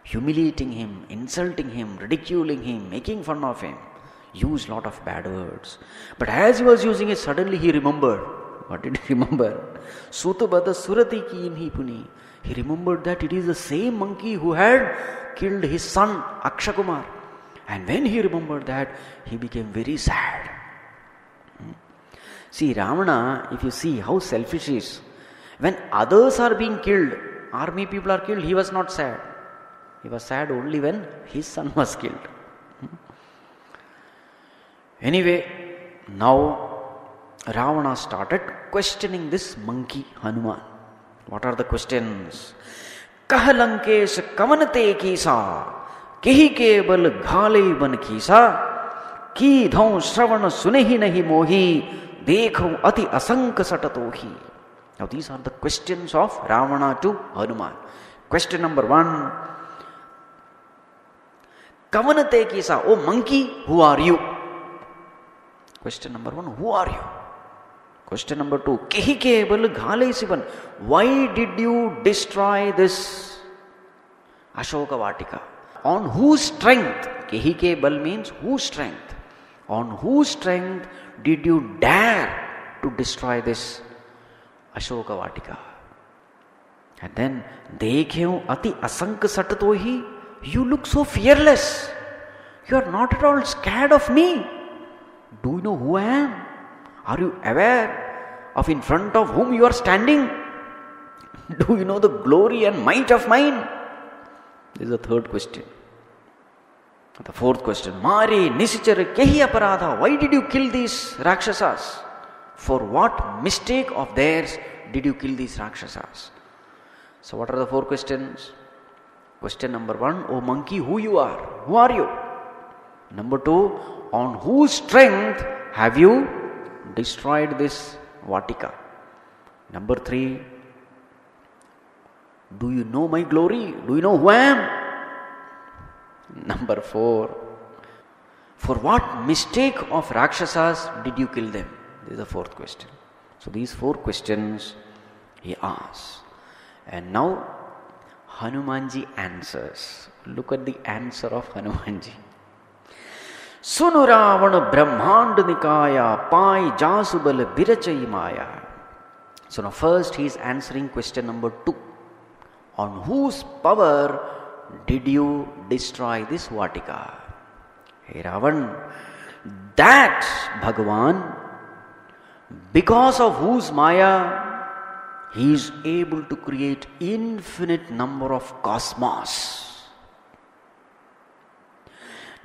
Humiliating him, insulting him, ridiculing him, making fun of him. Used lot of bad words. But as he was using it, suddenly he remembered. What did he remember? Sutabada surati keenhi puni. He remembered that it is the same monkey who had killed his son Akshakumar. And when he remembered that, he became very sad. See, Ravana, if you see how selfish he is, when others are being killed, army people are killed, he was not sad. He was sad only when his son was killed. Anyway, now Ravana started questioning this monkey Hanuman. What are the questions? Kah Lankesh kavanate kisa, kehi ke bal ghale ban kisa, ki dhau shravan sunehi nahi mohi, dekho ati asank satatohi. Now these are the questions of Ravana to Hanuman. Question number 1. Kavanate kisa, oh monkey, who are you? Question number 1, who are you? Question number 2, kehi ke bal ghale sivan, why did you destroy this Ashoka Vatika? On whose strength? Kehi ke bal means whose strength? On whose strength did you dare to destroy this Ashoka Vatika? And then, dekhyau ati asank satatohi, you look so fearless. You are not at all scared of me. Do you know who I am? Are you aware of in front of whom you are standing? Do you know the glory and might of mine? This is the third question. The fourth question. Mare nisichar kehi aparadha. Why did you kill these Rakshasas? For what mistake of theirs did you kill these Rakshasas? So what are the 4 questions? Question number 1, oh monkey, who you are? Who are you? Number 2, on whose strength have you destroyed this Vatika? Number 3, do you know my glory? Do you know who I am? Number 4, for what mistake of Rakshasas did you kill them? This is the 4th question. So these 4 questions he asks. And now Hanumanji answers. Look at the answer of Hanumanji. Sunu Ravana Brahmand Nikaya Pai Jasubal Birachai Maya. So now first he is answering question number 2. On whose power did you destroy this Vatika? Hey Ravan, that Bhagavan, because of whose Maya he is able to create infinite number of cosmos.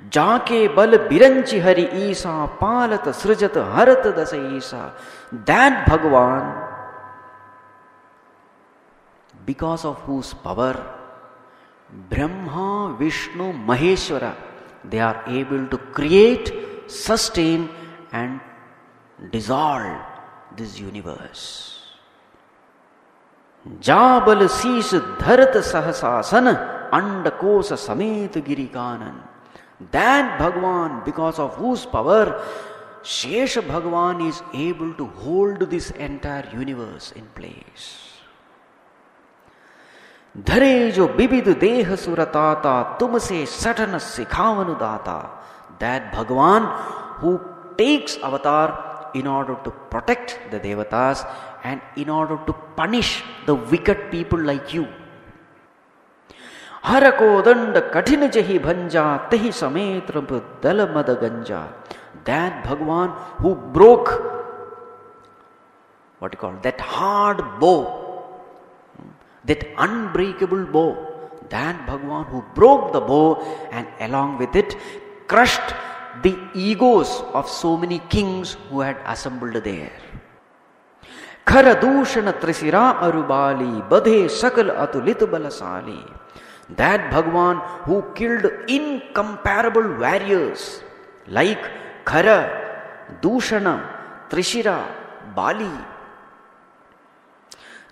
Jaake bal biranchi hari isa palata srijata harata dasa isa. That Bhagavan, because of whose power Brahma, Vishnu, Maheshwara, they are able to create, sustain and dissolve this universe. Jabal sis dharat sahasasan andakosa samet girikanan. That Bhagavan, because of whose power Shesha Bhagavan is able to hold this entire universe in place. Dhare jo bibidu deha suratata tumse satana sikhavanu data. That Bhagavan who takes avatar in order to protect the devatas and in order to punish the wicked people like you. Harako danda kathina jahi bhanja tehi sametra dala madaganja. That Bhagavan who broke, what you call, that hard bow, that unbreakable bow. That Bhagavan who broke the bow and along with it crushed the egos of so many kings who had assembled there. Khara dushana trisira arubali badhe sakal atulit balasali. That Bhagavan who killed incomparable warriors like Khara, Dushana, Trishira, Bali.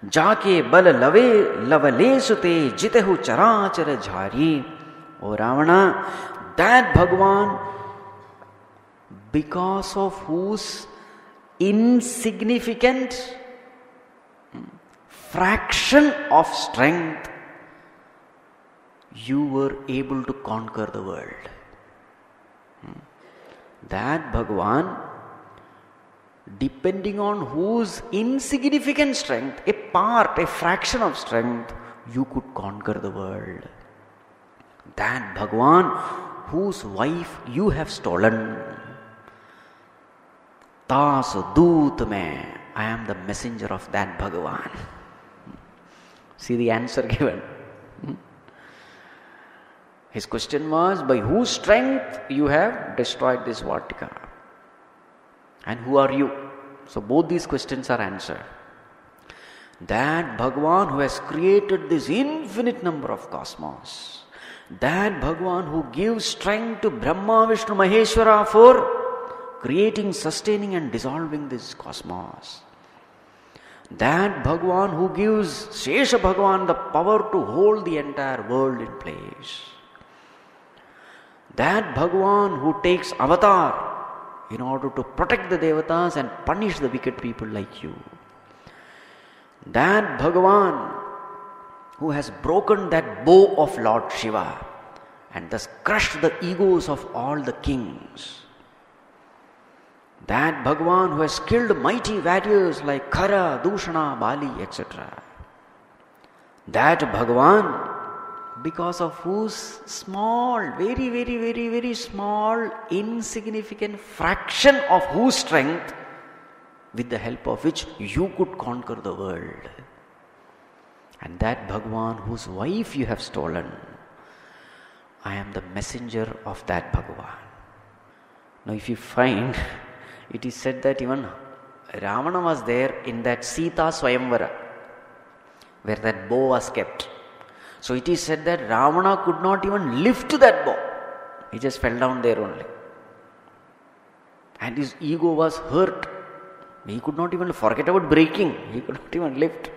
Jaake bal lavale sute jitehu charachara jhari. O Ravana, that Bhagavan, because of whose insignificant fraction of strength you were able to conquer the world. That Bhagavan, depending on whose insignificant strength, a part, a fraction of strength, you could conquer the world. That Bhagavan whose wife you have stolen. Tas doot mein, I am the messenger of that Bhagavan. See the answer given. His question was, by whose strength you have destroyed this Vatika? And who are you? So both these questions are answered. That Bhagavan who has created this infinite number of cosmos, that Bhagavan who gives strength to Brahma, Vishnu, Maheshwara for creating, sustaining and dissolving this cosmos, that Bhagavan who gives Shesha Bhagavan the power to hold the entire world in place, that Bhagavan who takes avatar in order to protect the devatas and punish the wicked people like you, that Bhagavan who has broken that bow of Lord Shiva and thus crushed the egos of all the kings, that Bhagavan who has killed mighty warriors like Khara, Dushana, Bali, etc. That Bhagavan, because of whose small, very, very, very, very small, insignificant fraction of whose strength, with the help of which you could conquer the world. And that Bhagavan whose wife you have stolen, I am the messenger of that Bhagavan. Now if you find, it is said that even Ravana was there in that Sita Swayamvara, where that bow was kept. So it is said that Ravana could not even lift that bow. He just fell down there only. And his ego was hurt. He could not even forget about breaking. He could not even lift.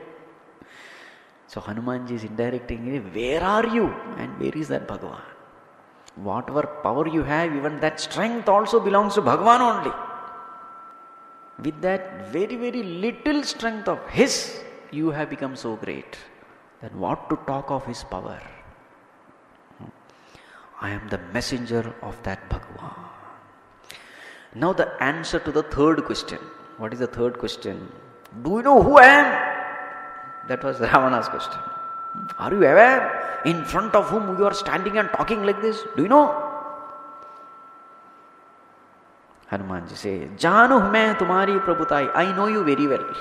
So Hanumanji is indirecting, where are you? And where is that Bhagavan? Whatever power you have, even that strength also belongs to Bhagavan only. With that very, very little strength of his, you have become so great. Then what to talk of his power? I am the messenger of that Bhagavan. Now the answer to the third question. What is the third question? Do you know who I am? That was Ravana's question. Are you aware in front of whom you are standing and talking like this? Do you know? Hanumanji says, Janu main tumhari prabhutai. I know you very well.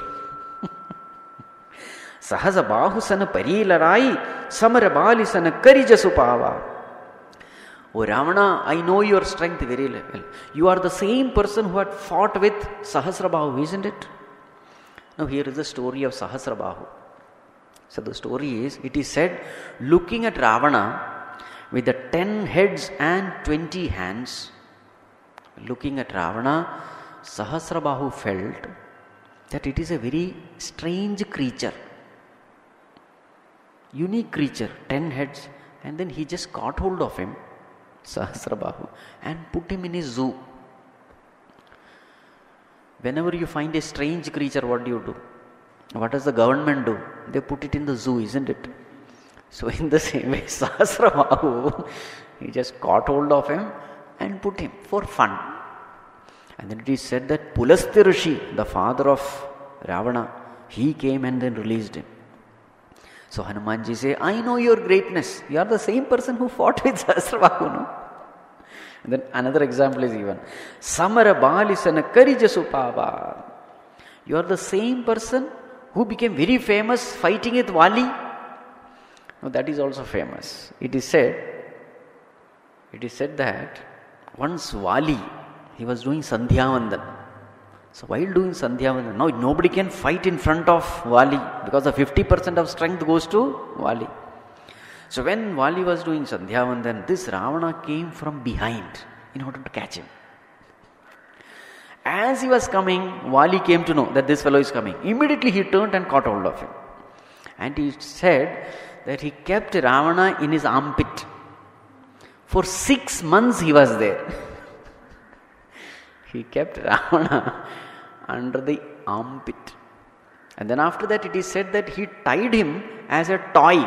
Sahaja bahu san pari larai, samara bali san kari jasupava. O Ravana, I know your strength very well. You are the same person who had fought with Sahasrabahu, isn't it? Now here is the story of Sahasrabahu. So the story is, it is said, looking at Ravana with the 10 heads and 20 hands, looking at Ravana, Sahasrabahu felt that it is a very strange creature. Unique creature, 10 heads, and then he just caught hold of him, Sahasrabahu, and put him in his zoo. Whenever you find a strange creature, what do? What does the government do? They put it in the zoo, isn't it? So in the same way, Sahasrabahu, he just caught hold of him and put him for fun. And then it is said that Pulasthya Rishi, the father of Ravana, he came and then released him. So Hanumanji say, I know your greatness. You are the same person who fought with Sahasrabahu, no? And then another example is given. Samara balisana karijasupava. You are the same person who became very famous fighting with Vali. Now that is also famous. It is said that once Vali, he was doing Sandhyavandan. So while doing Sandhyavandan, now nobody can fight in front of Vali because the 50% of strength goes to Vali. So when Vali was doing Sandhyavandan, this Ravana came from behind in order to catch him. As he was coming, Vali came to know that this fellow is coming. Immediately he turned and caught hold of him. And he said that he kept Ravana in his armpit. For 6 months he was there. He kept Ravana under the armpit. And then after that it is said that he tied him as a toy.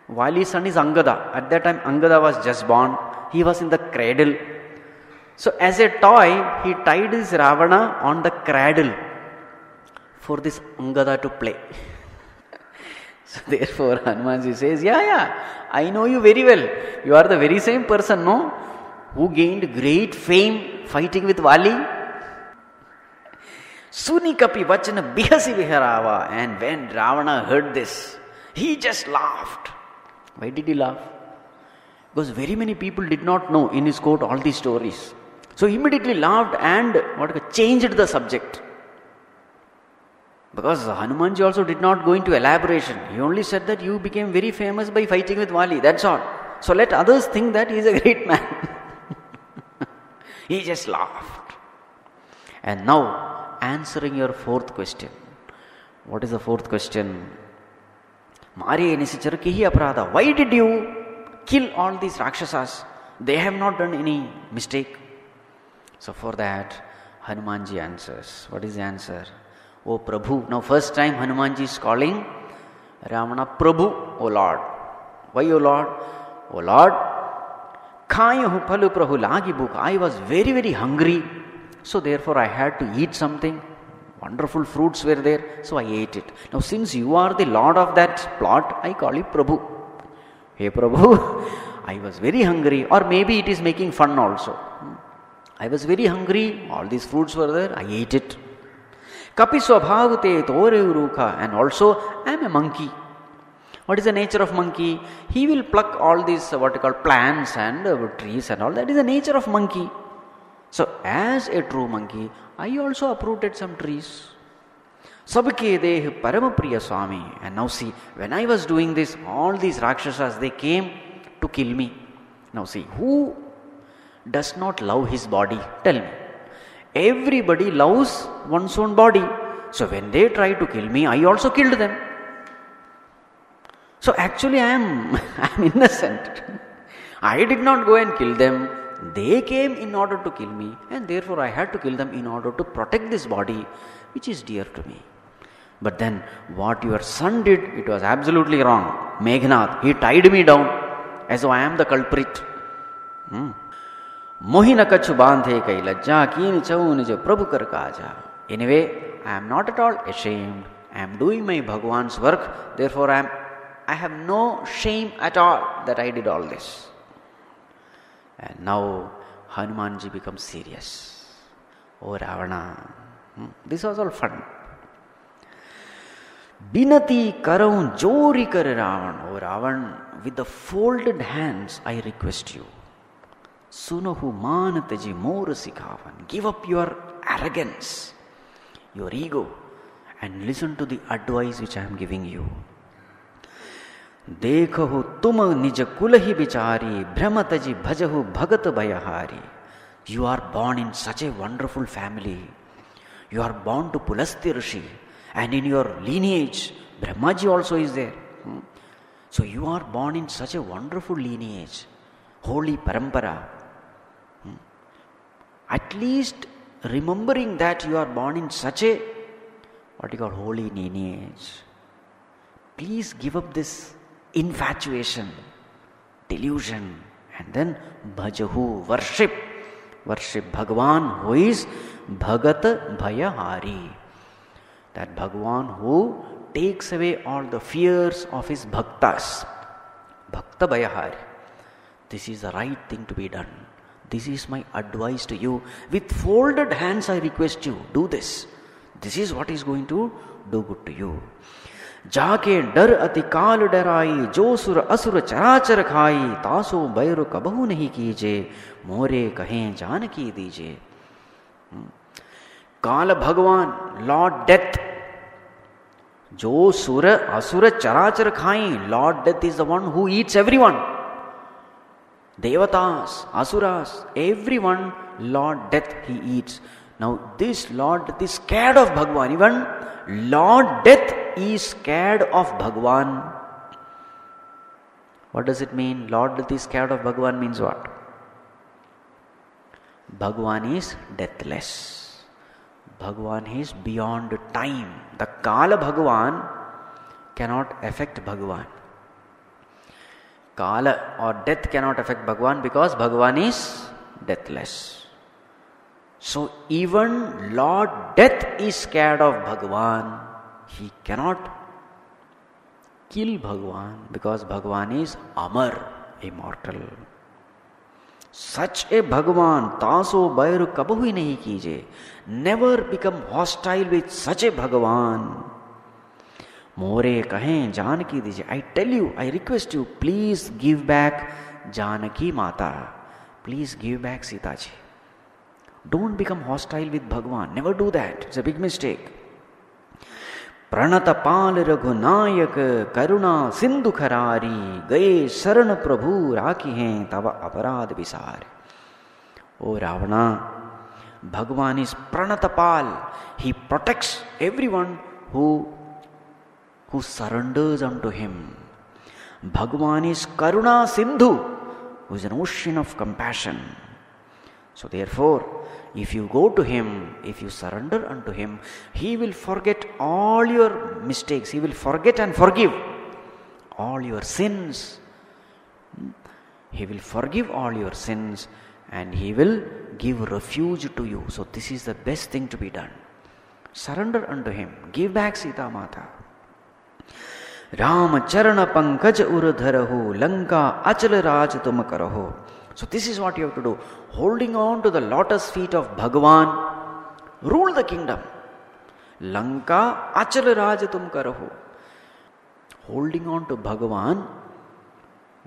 Vali's son is Angada. At that time Angada was just born. He was in the cradle. So as a toy, he tied his Ravana on the cradle for this Angada to play. So therefore Hanumanji says, yeah, I know you very well. You are the very same person, no? Who gained great fame fighting with Vali. Suni kapi vachana bihasi viharava. And when Ravana heard this, he just laughed. Why did he laugh? Because very many people did not know in his court all these stories. So he immediately laughed and changed the subject. Because Hanumanji also did not go into elaboration. He only said that you became very famous by fighting with Vali. That's all. So let others think that he is a great man. He just laughed. And now, answering your fourth question. What is the fourth question? Why did you kill all these Rakshasas? They have not done any mistake. So for that, Hanumanji answers. What is the answer? O Prabhu. Now first time Hanumanji is calling Ravana Prabhu, O Lord. Why O Lord? O Lord, Khayahu Palu Prahu Lagi Buk. I was very, very hungry. So therefore I had to eat something. Wonderful fruits were there. So I ate it. Now since you are the Lord of that plot, I call you Prabhu. Hey Prabhu, I was very hungry. Or maybe it is making fun also. I was very hungry. All these fruits were there. I ate it. Kapi swabhavate tore uruka. And also I am a monkey. What is the nature of monkey? He will pluck all these plants and trees and all. That is the nature of monkey. So as a true monkey, I also uprooted some trees. Sabke deh paramapriya Swami. And now see, when I was doing this, all these Rakshasas, they came to kill me. Now see, who does not love his body? Tell me. Everybody loves one's own body. So when they tried to kill me, I also killed them. So actually I am innocent. I did not go and kill them. They came in order to kill me, and therefore I had to kill them in order to protect this body which is dear to me. But then what your son did, it was absolutely wrong. Meghnath, he tied me down as though I am the culprit. Mohina kachu bandhe kai lajja keen chaunija prabhu kar kaja. Anyway, I am not at all ashamed. I am doing my Bhagwan's work. Therefore I have no shame at all that I did all this. And now Hanumanji becomes serious. Oh Ravana, this was all fun. Binati karaun jori kar Ravan. Oh Ravan, with the folded hands I request you. Sunahu man taji mor sikhavan. Give up your arrogance, your ego, and listen to the advice which I am giving you. Dekhahu tum nij kulahi bichari brahmataji bhajahu bhagat bhayahari. You are born in such a wonderful family. You are born to Pulasti Rishi, and in your lineage Brahmaji also is there. So you are born in such a wonderful lineage, holy parampara. At least remembering that you are born in such a holy lineage, please give up this infatuation, delusion, and then bhajahu, worship Bhagwan, who is Bhagat Bhayahari. That Bhagwan who takes away all the fears of his bhaktas. Bhakta Bhayahari. This is the right thing to be done. This is my advice to you. With folded hands I request you, do this. This is what is going to do good to you. जाके डर अति काल डराई जो सुर असुर चराचर खाई तासो बैरु कबहु नहीं कीजे मोरे कहें जानकी दीजे. काल भगवान, लॉर्ड डेथ, जो सुर असुर चराचर खाई. Lord death is the one who eats everyone. Devatas, asuras, everyone, Lord Death he eats. Now this Lord Death is scared of Bhagwan. Even Lord Death is scared of Bhagwan. What does it mean? Lord Death is scared of Bhagwan means what? Bhagwan is deathless. Bhagwan is beyond time. The Kala Bhagwan cannot affect Bhagwan. Kala or death cannot affect Bhagwan because Bhagwan is deathless. So even Lord Death is scared of Bhagwan. He cannot kill Bhagwan because Bhagwan is Amar, immortal. Such a Bhagwan, taso bair kabhu nahi kije. Never become hostile with such a Bhagwan. More kahen Janaki dije. I tell you, I request you, please give back Janaki Mata. Please give back Sita ji. Don't become hostile with Bhagwan. Never do that. It's a big mistake. Pranata Pal Raghunayak Karuna Sindhu Kharari Gaye Saran Prabhu Rakhi Hain Tava Aparad Visar. O Ravana, Bhagwan is Pranata Pal. He protects everyone who surrenders unto him. Bhagwan is Karuna Sindhu, who is an ocean of compassion. So therefore, if you go to him, if you surrender unto him, he will forget all your mistakes. He will forget and forgive all your sins. He will forgive all your sins and he will give refuge to you. So this is the best thing to be done. Surrender unto him. Give back Sita Mata. Ram Charana Pankaj Uradharahu Lanka Achal Raj Tum Karaho. So this is what you have to do. Holding on to the lotus feet of Bhagavan, rule the kingdom. Lanka Achal Raj Tum Karaho. Holding on to Bhagavan,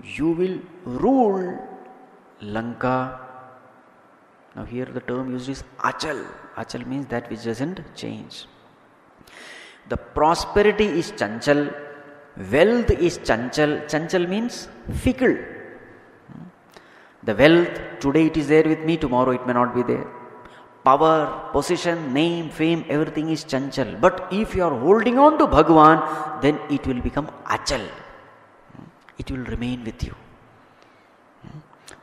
you will rule Lanka. Now here the term used is Achal. Achal means that which doesn't change. The prosperity is Chanchal. Wealth is Chanchal. Chanchal means fickle. The wealth, today it is there with me, tomorrow it may not be there. Power, position, name, fame, everything is Chanchal. But if you are holding on to Bhagavan, then it will become Achal. It will remain with you.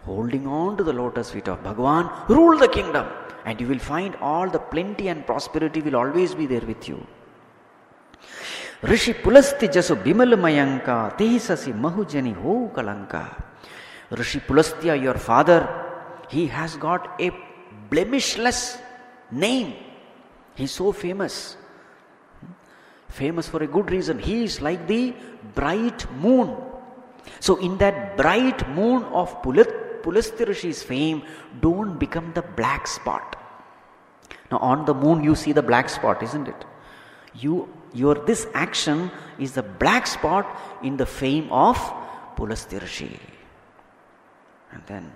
Holding on to the lotus feet of Bhagavan, rule the kingdom. And you will find all the plenty and prosperity will always be there with you. Rishi Pulasti Jasu Bimal Mayanka, Tehisasi Mahujani Ho Kalanka. Rishi Pulastya, your father, he has got a blemishless name. He is so famous. Famous for a good reason. He is like the bright moon. So in that bright moon of Pulastya Rishi's fame, don't become the black spot. Now on the moon you see the black spot, isn't it? Your this action is the black spot in the fame of Pulastya Rishi. And then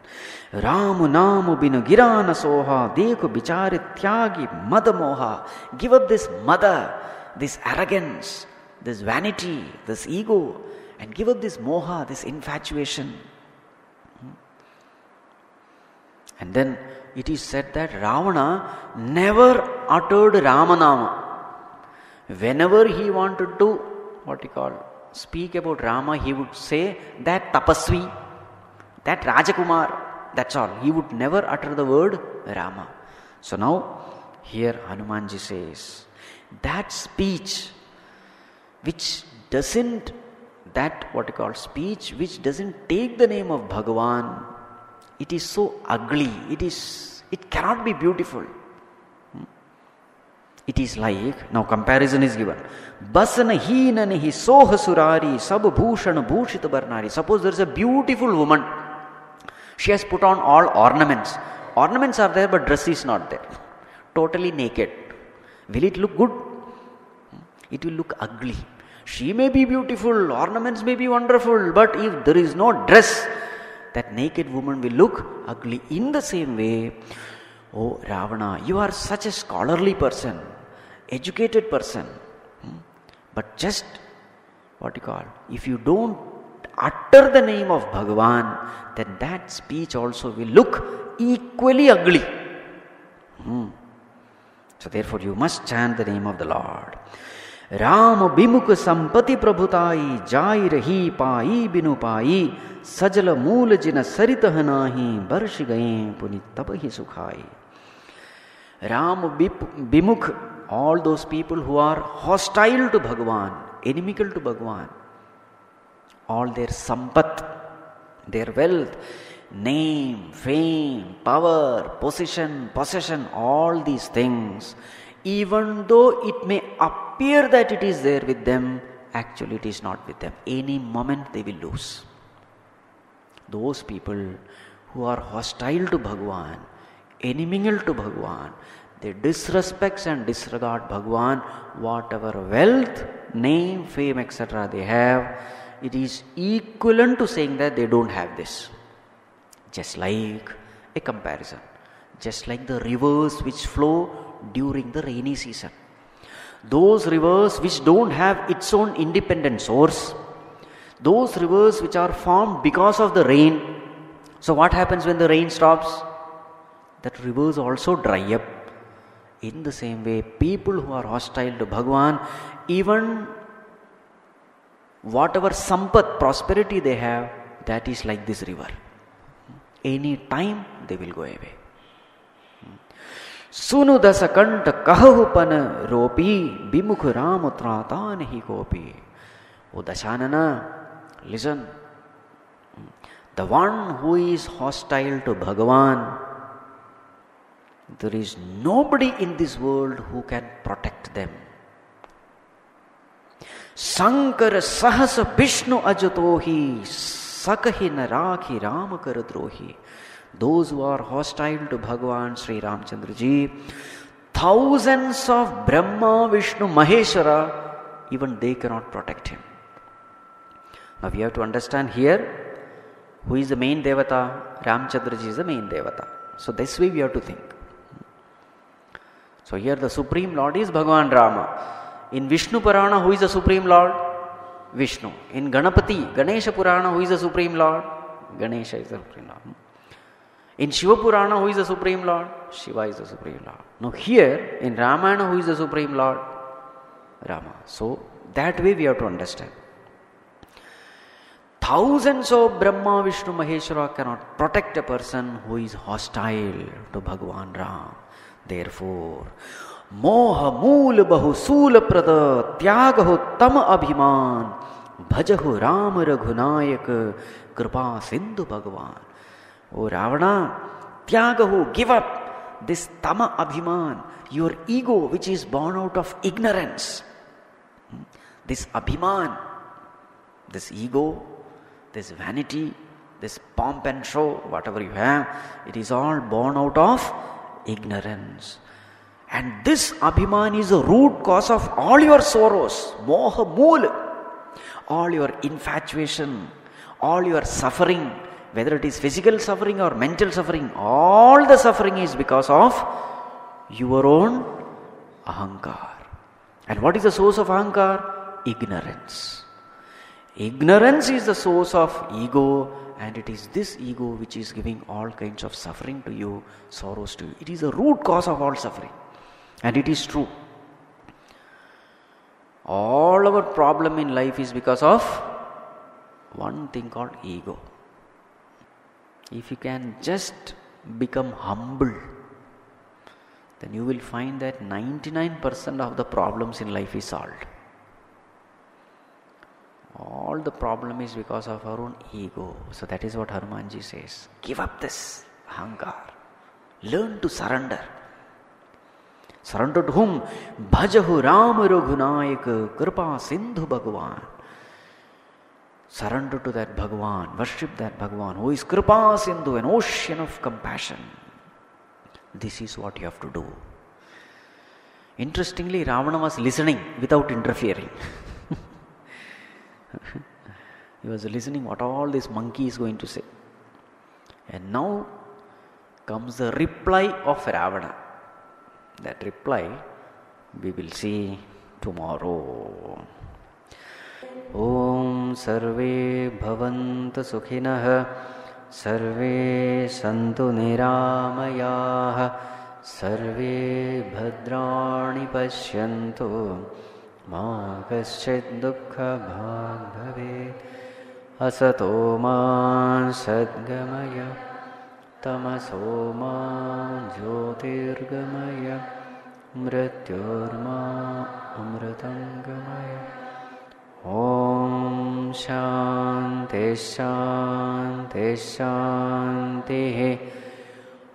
Ramu Namu Binu Girana Soha Dekhu Bichari Tyagi Mada Moha. Give up this mada, this arrogance, this vanity, this ego, and give up this moha, this infatuation. And then it is said that Ravana never uttered Ramanama. Whenever he wanted to, speak about Rama, he would say that Tapasvi, that Rajakumar, that's all. He would never utter the word Rama. So now, here Hanumanji says, that speech which doesn't, speech which doesn't take the name of Bhagavan, it is so ugly, it cannot be beautiful. It is like, now comparison is given. Basana heenan hi soha surari sab bhushan bhushita barnari. Suppose there is a beautiful woman. She has put on all ornaments. Ornaments are there, but dress is not there. Totally naked. Will it look good? It will look ugly. She may be beautiful, ornaments may be wonderful, but if there is no dress, that naked woman will look ugly. In the same way, oh Ravana, you are such a scholarly person, educated person, but just, if you don't utter the name of Bhagavan, then that speech also will look equally ugly. So therefore you must chant the name of the Lord. Ram bimukh sampati prabhutai jai rahi pai binu pai sajala mool jina saritah nahi barsh gaye punit tabahi sukhai. Ram bimukh, all those people who are hostile to Bhagavan, inimical to Bhagavan, all their sampat, their wealth, name, fame, power, possession, all these things, even though it may appear that it is there with them, actually it is not with them. Any moment they will lose. Those people who are hostile to Bhagwan, enemical to Bhagwan, they disrespect and disregard Bhagwan, whatever wealth, name, fame, etc. they have, it is equivalent to saying that they don't have this. Just like a comparison. Just like the rivers which flow during the rainy season. Those rivers which don't have its own independent source, those rivers which are formed because of the rain. So what happens when the rain stops? That rivers also dry up. In the same way, people who are hostile to Bhagwan, even whatever sampat, prosperity they have, that is like this river. Any time they will go away. Sunu dasakanta kahahupan ropi bimukh ramutrata nahi kopi. O Dashanana, listen. The one who is hostile to Bhagavan, there is nobody in this world who can protect them. Sankara sahasa Vishnu ajatohi sakahi narakhi ramakara. Those who are hostile to Bhagavan Sri Ramchandra Ji, thousands of Brahma, Vishnu, Maheshwara, even they cannot protect him. Now we have to understand here, who is the main Devata? Ramchandra Ji is the main Devata. So this way we have to think. So here the Supreme Lord is Bhagavan Rama. In Vishnu Purana, who is the Supreme Lord? Vishnu. In Ganapati, Ganesha Purana, who is the Supreme Lord? Ganesha is the Supreme Lord. In Shiva Purana, who is the Supreme Lord? Shiva is the Supreme Lord. Now here, in Ramayana, who is the Supreme Lord? Rama. So that way we have to understand. Thousands of Brahma, Vishnu, Maheshwara cannot protect a person who is hostile to Bhagavan Ram. Therefore, Moha Mool Bahu Sula Prada Tyagaho Tam Abhiman Bhajahu Ram Raghunayak Kripa Sindhu Bhagavan. O Ravana, Tyagahu, give up this Tama Abhiman, your ego which is born out of ignorance. This Abhiman, this ego, this vanity, this pomp and show, whatever you have, it is all born out of ignorance. And this Abhiman is the root cause of all your sorrows, Moha Mool, all your infatuation, all your suffering, whether it is physical suffering or mental suffering, all the suffering is because of your own ahankar. And what is the source of ahankar? Ignorance. Ignorance is the source of ego, and it is this ego which is giving all kinds of suffering to you, sorrows to you. It is the root cause of all suffering. And it is true. All our problem in life is because of one thing called ego. If you can just become humble, then you will find that 99% of the problems in life is solved. All the problem is because of our own ego. So that is what Hanumanji says. Give up this ahankar. Learn to surrender. Surrender to whom? Bhajahu Ram Raghunayak Kripa Sindhu Bhagavan. Surrender to that Bhagavan. Worship that Bhagavan who is Kripa Sindhu, an ocean of compassion. This is what you have to do. Interestingly, Ravana was listening without interfering. He was listening what all this monkey is going to say. And now comes the reply of Ravana. That reply we will see tomorrow. Om Sarve Bhavanta Sukhinah Sarve Santu Niramayah Sarve Bhadrani Pashyantu Ma Kaschid Dukkha Bhag Bhavet Asato Ma Sadgamaya Tamaso Ma Jyotirgamaya Mrityorma Amritangamaya. Om Shanti Shanti Shanti.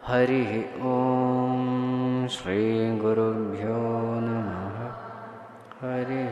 Hari Om Shri Gurubhyo Namaha. Hari